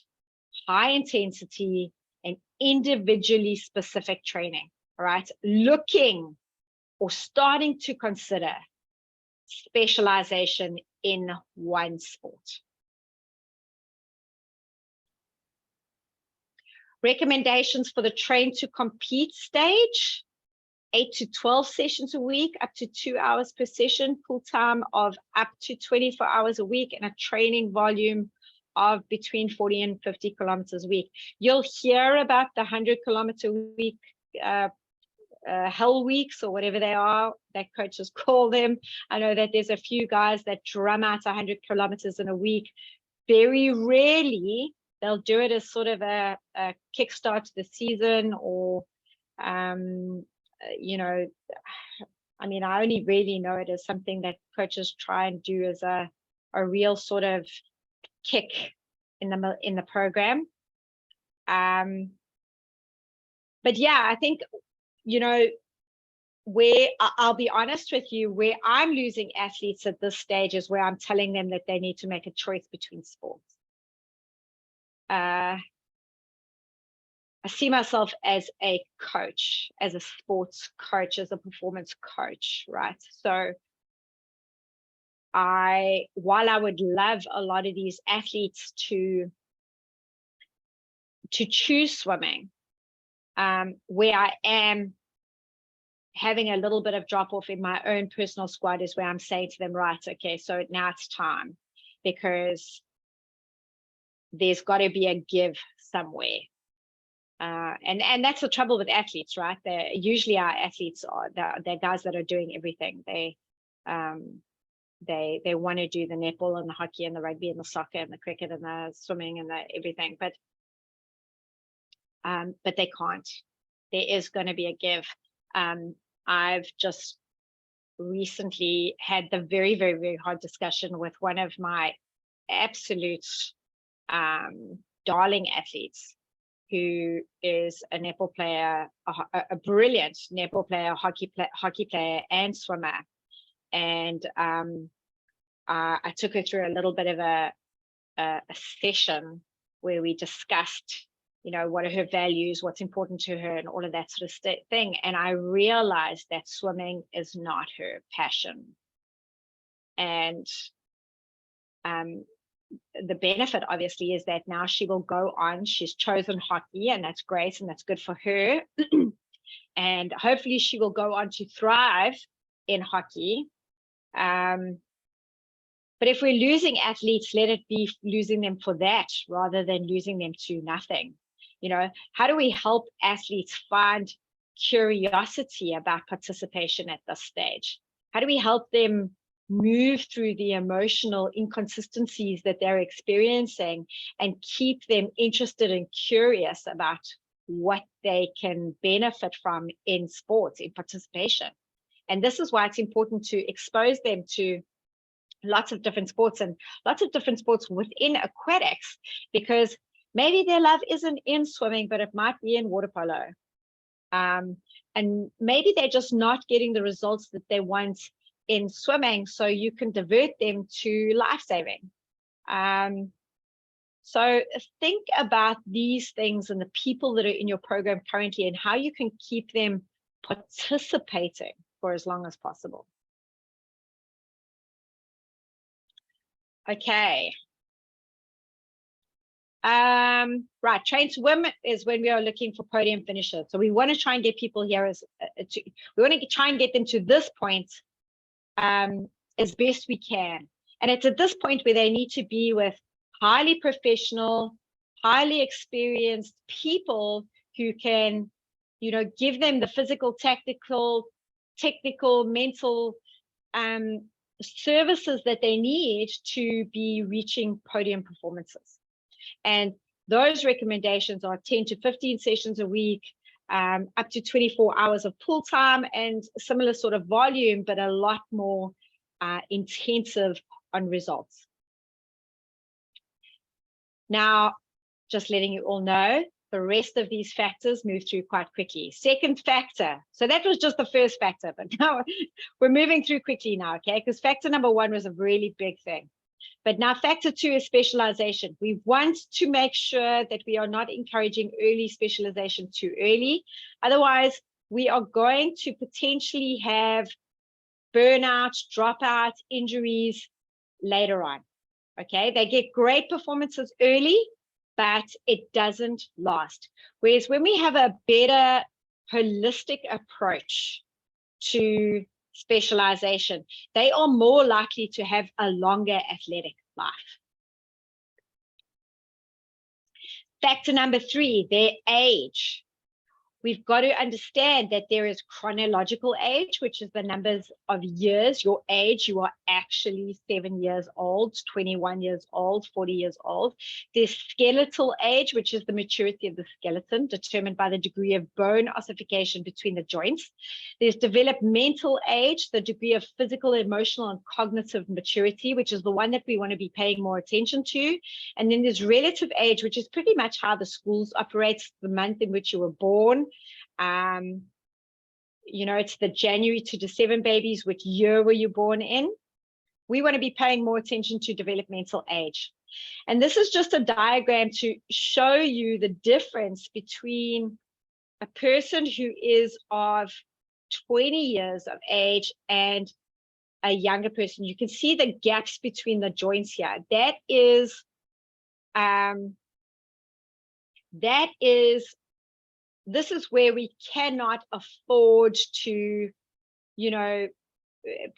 S1: high intensity, and individually specific training, all right? Looking or starting to consider specialization in one sport. Recommendations for the train to compete stage: 8 to 12 sessions a week, up to 2 hours per session, full time of up to 24 hours a week, and a training volume of between 40 and 50 kilometers a week. You'll hear about the 100-kilometer week, hell weeks, or whatever they are that coaches call them. I know that there's a few guys that drum out 100 kilometers in a week. Very rarely they'll do it as sort of a kickstart to the season, or you know, I mean, I only really know it as something that coaches try and do as a real sort of kick in the program. But yeah, I think, you know, where I'll be honest with you, where I'm losing athletes at this stage is where I'm telling them that they need to make a choice between sports. I see myself as a coach, as a sports coach, as a performance coach, right? So while I would love a lot of these athletes to choose swimming, where I am having a little bit of drop off in my own personal squad is where I'm saying to them, right, okay, so now it's time, because there's got to be a give somewhere. And that's the trouble with athletes, right? Usually our athletes they're guys that are doing everything. They want to do the netball and the hockey and the rugby and the soccer and the cricket and the swimming and the everything, but they can't. There is going to be a give. I've just recently had the very, very, very hard discussion with one of my absolute darling athletes, who is a netball player, a brilliant netball player, hockey player, and swimmer. And I took her through a little bit of a session where we discussed, you know, what are her values, what's important to her, and all of that sort of thing. And I realized that swimming is not her passion. And the benefit, obviously, is that now she will go on. She's chosen hockey, and that's great, and that's good for her. And hopefully she will go on to thrive in hockey. But if we're losing athletes, let it be losing them for that rather than losing them to nothing. You know, how do we help athletes find curiosity about participation at this stage? How do we help them move through the emotional inconsistencies that they're experiencing and keep them interested and curious about what they can benefit from in sports, in participation? And this is why it's important to expose them to lots of different sports, and lots of different sports within aquatics, because maybe their love isn't in swimming, but it might be in water polo. And maybe they're just not getting the results that they want in swimming, so you can divert them to life-saving. So think about these things and the people that are in your program currently, and how you can keep them participating for as long as possible. Okay. Right, train to win is when we are looking for podium finishers. So we want to try and get people here we want to try and get them to this point as best we can. And it's at this point where they need to be with highly professional, highly experienced people who can, you know, give them the physical, technical, mental services that they need to be reaching podium performances. And those recommendations are 10 to 15 sessions a week, up to 24 hours of pool time, and similar sort of volume, but a lot more intensive on results. Now, just letting you all know, the rest of these factors move through quite quickly. Second factor, so that was just the first factor, but now we're moving through quickly now, okay? Because factor number one was a really big thing. But now factor two is specialization. We want to make sure that we are not encouraging early specialization too early. Otherwise, we are going to potentially have burnout, dropout, injuries later on. Okay, they get great performances early, but it doesn't last. Whereas when we have a better holistic approach to specialization, they are more likely to have a longer athletic life. Factor number 3, their age. We've got to understand that there is chronological age, which is the numbers of years, your age. You are actually 7 years old, 21 years old, 40 years old. There's skeletal age, which is the maturity of the skeleton, determined by the degree of bone ossification between the joints. There's developmental age, the degree of physical, emotional, and cognitive maturity, which is the one that we want to be paying more attention to. And then there's relative age, which is pretty much how the schools operates, the month in which you were born. You know, it's the January to December babies. Which year were you born in? We want to be paying more attention to developmental age. And this is just a diagram to show you the difference between a person who is of 20 years of age and a younger person. You can see the gaps between the joints here. This is where we cannot afford to, you know,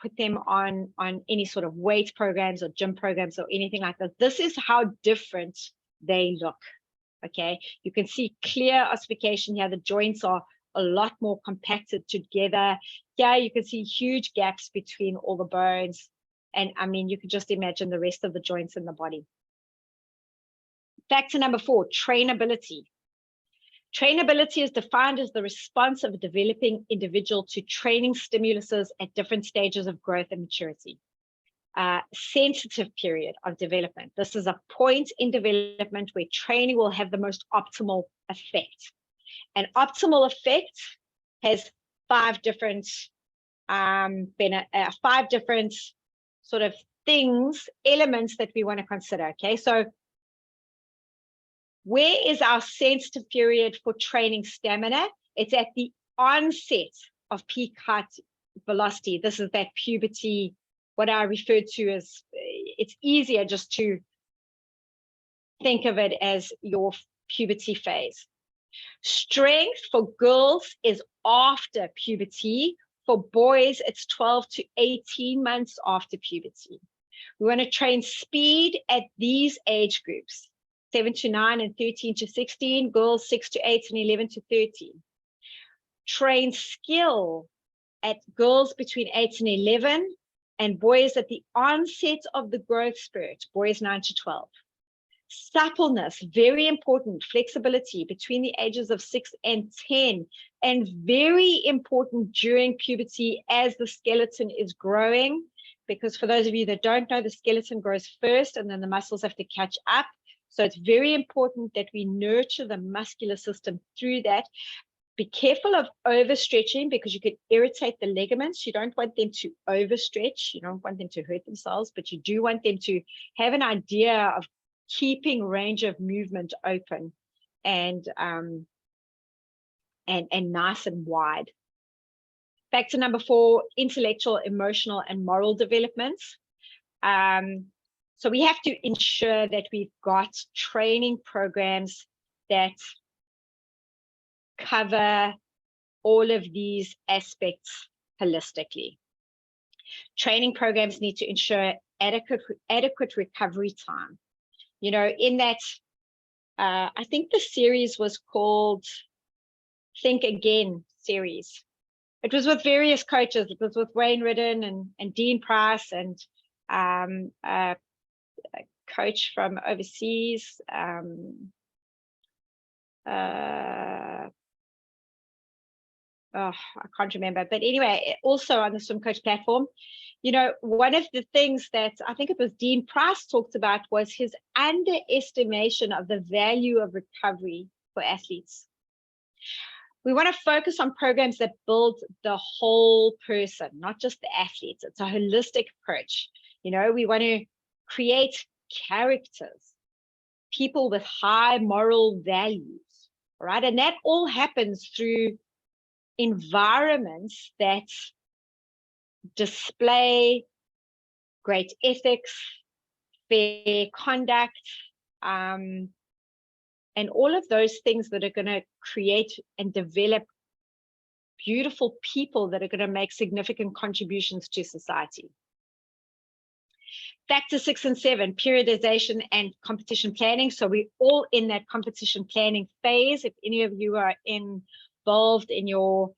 S1: put them on any sort of weight programs or gym programs or anything like that. This is how different they look. Okay, you can see clear ossification here. The joints are a lot more compacted together. Here you can see huge gaps between all the bones. And I mean, you can just imagine the rest of the joints in the body. Factor number 4, trainability. Trainability is defined as the response of a developing individual to training stimuluses at different stages of growth and maturity. Sensitive period of development. This is a point in development where training will have the most optimal effect. An optimal effect has 5 different sort of things, elements that we want to consider. Okay, so where is our sensitive period for training stamina? It's at the onset of peak height velocity. This is that puberty, what I referred to as, it's easier just to think of it as your puberty phase. Strength for girls is after puberty. For boys, it's 12 to 18 months after puberty. We want to train speed at these age groups. 7 to 9 and 13 to 16, girls 6 to 8 and 11 to 13. Train skill at girls between 8 and 11, and boys at the onset of the growth spurt, boys 9 to 12. Suppleness, very important, flexibility between the ages of 6 and 10, and very important during puberty as the skeleton is growing, because for those of you that don't know, the skeleton grows first and then the muscles have to catch up. So it's very important that we nurture the muscular system through that. Be careful of overstretching because you could irritate the ligaments. You don't want them to overstretch. You don't want them to hurt themselves, but you do want them to have an idea of keeping range of movement open and nice and wide. Factor number 4, intellectual, emotional, and moral developments. So we have to ensure that we've got training programs that cover all of these aspects holistically. Training programs need to ensure adequate recovery time. You know, in that, I think the series was called Think Again series. It was with various coaches. It was with Wayne Ridden and Dean Price and a coach from overseas. I can't remember, but anyway, also on the Swim Coach platform, you know, one of the things that I think it was Dean Price talked about was his underestimation of the value of recovery for athletes. We want to focus on programs that build the whole person, not just the athletes. It's a holistic approach. You know, we want to create characters, people with high moral values, right? And that all happens through environments that display great ethics, fair conduct, and all of those things that are going to create and develop beautiful people that are going to make significant contributions to society. Factor 6 and 7, periodization and competition planning. So we're all in that competition planning phase. If any of you are involved in your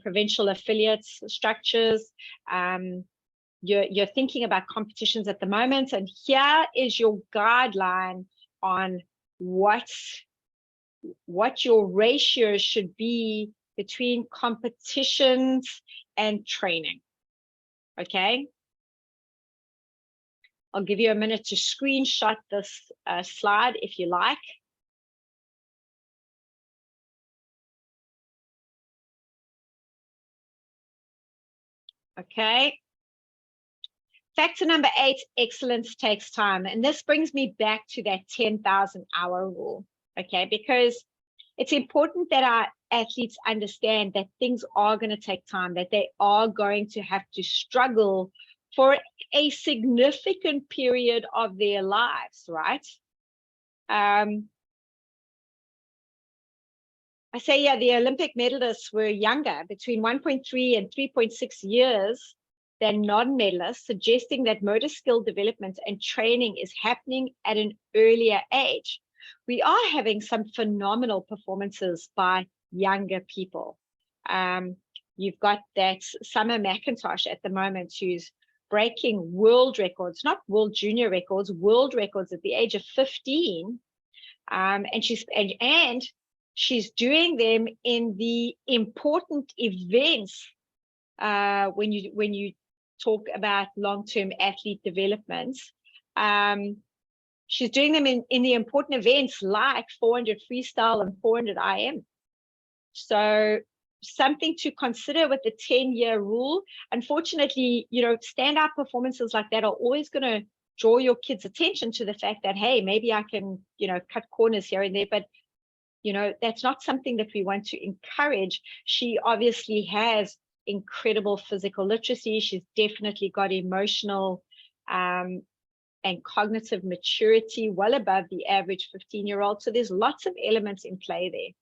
S1: provincial affiliates structures, you're thinking about competitions at the moment. And here is your guideline on what your ratio should be between competitions and training. Okay. I'll give you a minute to screenshot this slide if you like. Okay. Factor number 8, excellence takes time. And this brings me back to that 10,000 hour rule. Okay, because it's important that our athletes understand that things are going to take time, that they are going to have to struggle for a significant period of their lives, right? I say, yeah, the Olympic medalists were younger, between 1.3 and 3.6 years than non-medalists, suggesting that motor skill development and training is happening at an earlier age. We are having some phenomenal performances by younger people. You've got that Summer McIntosh at the moment who's breaking world records, not world junior records, world records at the age of 15. And she's doing them in the important events. When you talk about long-term athlete development, she's doing them in the important events like 400 freestyle and 400 IM. So something to consider with the 10-year rule. Unfortunately, standout performances like that are always going to draw your kids' attention to the fact that, hey, maybe I can, cut corners here and there, but that's not something that we want to encourage. She obviously has incredible physical literacy. She's definitely got emotional and cognitive maturity well above the average 15-year-old. So there's lots of elements in play there.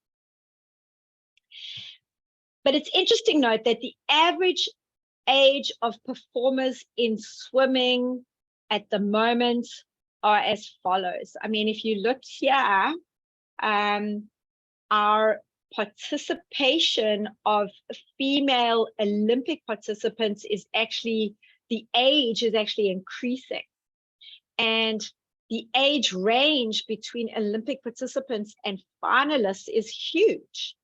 S1: But it's interesting to note that the average age of performers in swimming at the moment are as follows. I mean, if you look here, our participation of female Olympic participants is actually, the age is actually increasing. And the age range between Olympic participants and finalists is huge.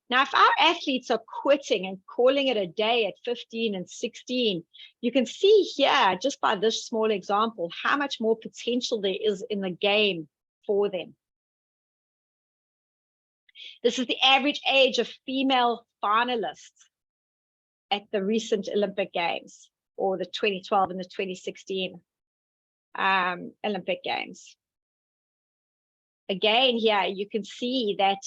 S1: Now, if our athletes are quitting and calling it a day at 15 and 16, you can see here, just by this small example, how much more potential there is in the game for them. This is the average age of female finalists at the recent Olympic Games, or the 2012 and the 2016 Olympic Games. Again, here you can see that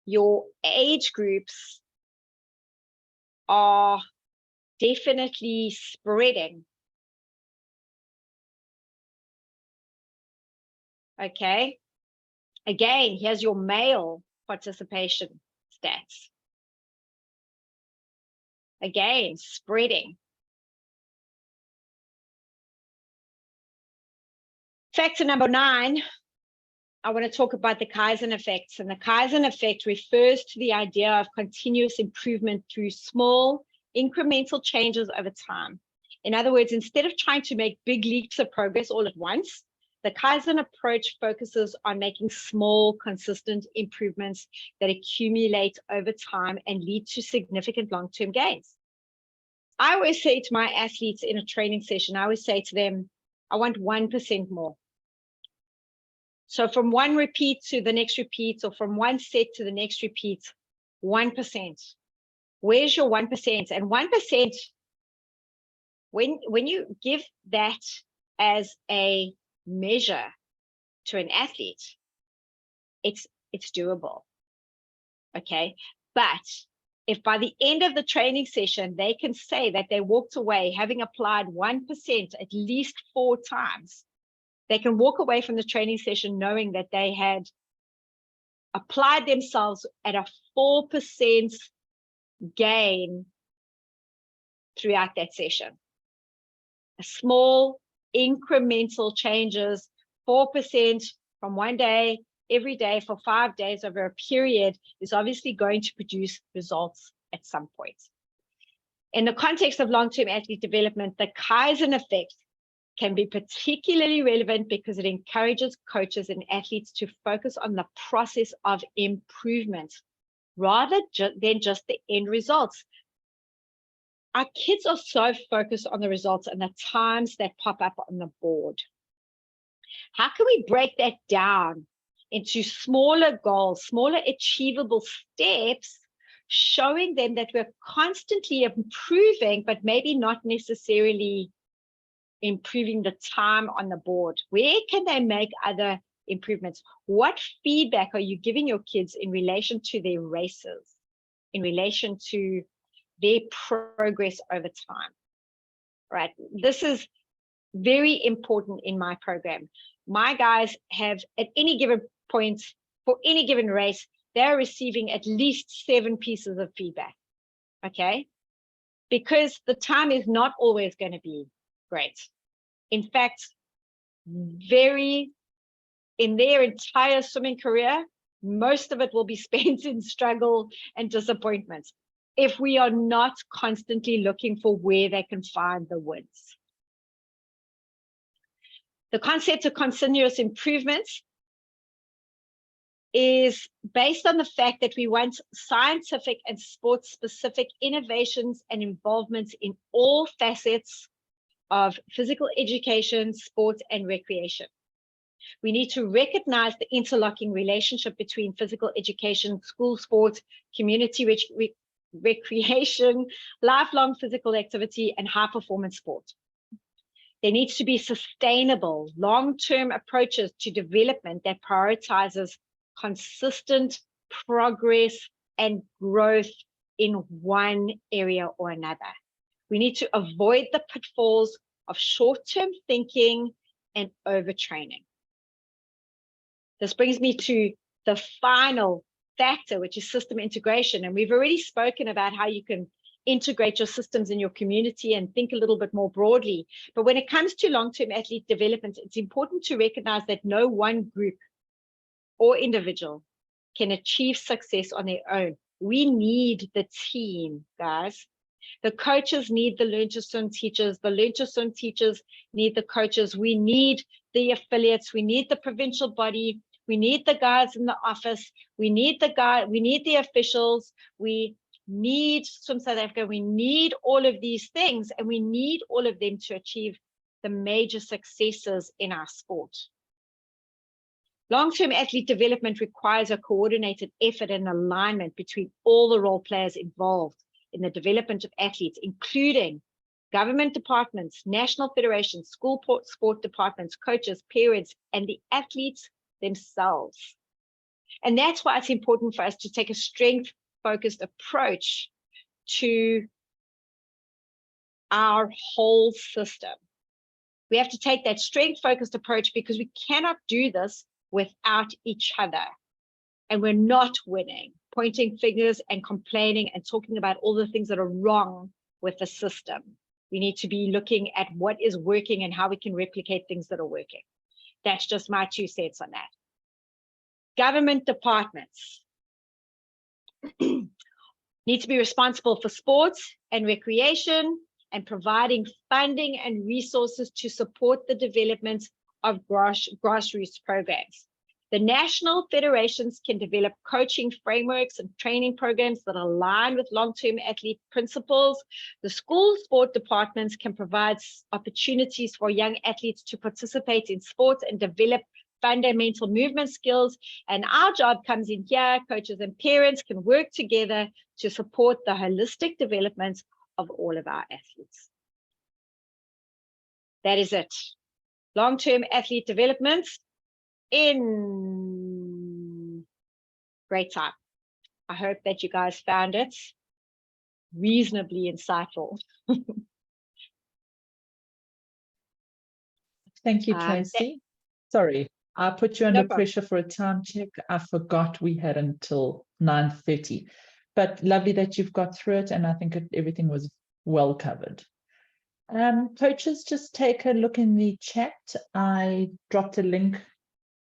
S1: your age groups are definitely spreading. Okay. Again, here's your male participation stats. Again, spreading. Factor number 9, I want to talk about the Kaizen effects. And the Kaizen effect refers to the idea of continuous improvement through small incremental changes over time. In other words, instead of trying to make big leaps of progress all at once, the Kaizen approach focuses on making small, consistent improvements that accumulate over time and lead to significant long-term gains. I always say to my athletes in a training session, I always say to them, I want 1% more. So from one repeat to the next repeat, or from one set to the next repeat, 1%. Where's your 1%? And 1%, when you give that as a measure to an athlete, it's doable. Okay. But if by the end of the training session, they can say that they walked away having applied 1% at least 4 times, they can walk away from the training session knowing that they had applied themselves at a 4% gain throughout that session. Small incremental changes, 4% from one day, every day for 5 days over a period is obviously going to produce results at some point. In the context of long-term athlete development, the Kaizen effect can be particularly relevant because it encourages coaches and athletes to focus on the process of improvement rather than just the end results. Our kids are so focused on the results and the times that pop up on the board. How can we break that down into smaller goals, smaller achievable steps, showing them that we're constantly improving, but maybe not necessarily improving the time on the board? Where can they make other improvements? What feedback are you giving your kids in relation to their races, in relation to their progress over time? Right. This is very important in my program. My guys have, at any given point, for any given race, they're receiving at least 7 pieces of feedback. Okay. Because the time is not always going to be great. In fact, in their entire swimming career, most of it will be spent in struggle and disappointment if we are not constantly looking for where they can find the wins. The concept of continuous improvements is based on the fact that we want scientific and sports-specific innovations and involvements in all facets of physical education, sport, and recreation. We need to recognize the interlocking relationship between physical education, school sport, community recreation, lifelong physical activity, and high-performance sport. There needs to be sustainable, long-term approaches to development that prioritizes consistent progress and growth in one area or another. We need to avoid the pitfalls of short-term thinking and overtraining. This brings me to the final factor, which is system integration. And we've already spoken about how you can integrate your systems in your community and think a little bit more broadly. But when it comes to long-term athlete development, it's important to recognize that no one group or individual can achieve success on their own. We need the team, guys. The coaches need the Learn to Swim teachers. The Learn to Swim teachers need the coaches. We need the affiliates. We need the provincial body. We need the guys in the office. We need the officials. We need Swim South Africa. We need all of these things, and we need all of them to achieve the major successes in our sport. Long-term athlete development requires a coordinated effort and alignment between all the role players involved in the development of athletes, including government departments, national federations, school sport departments, coaches, parents, and the athletes themselves. And that's why it's important for us to take a strength-focused approach to our whole system. We have to take that strength-focused approach because we cannot do this without each other. And we're not winning, pointing fingers and complaining and talking about all the things that are wrong with the system. We need to be looking at what is working and how we can replicate things that are working. That's just my 2 cents on that. Government departments need to be responsible for sports and recreation and providing funding and resources to support the development of grassroots programs. The national federations can develop coaching frameworks and training programs that align with long-term athlete principles. The school sport departments can provide opportunities for young athletes to participate in sports and develop fundamental movement skills. And our job comes in here. Coaches and parents can work together to support the holistic development of all of our athletes. That is it. Long-term athlete development in great time. I hope that you guys found it reasonably insightful.
S2: Thank you, Tracey. Sorry, I put you under pressure for a time check. I forgot we had until 9:30, but lovely that you've got through it, and I think everything was well covered. Coaches, just take a look in the chat. I dropped a link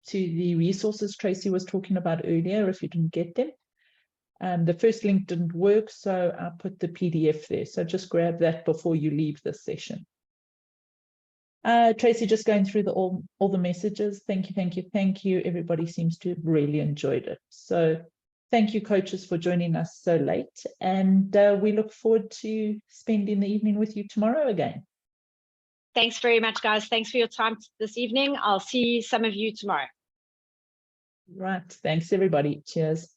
S2: to the resources Tracey was talking about earlier, if you didn't get them. The first link didn't work, so I put the PDF there. So just grab that before you leave this session. Tracey, just going through all the messages. Thank you, thank you, thank you. Everybody seems to have really enjoyed it. So thank you, coaches, for joining us so late. And we look forward to spending the evening with you tomorrow again.
S1: Thanks very much, guys. Thanks for your time this evening. I'll see some of you tomorrow.
S2: Right. Thanks, everybody. Cheers.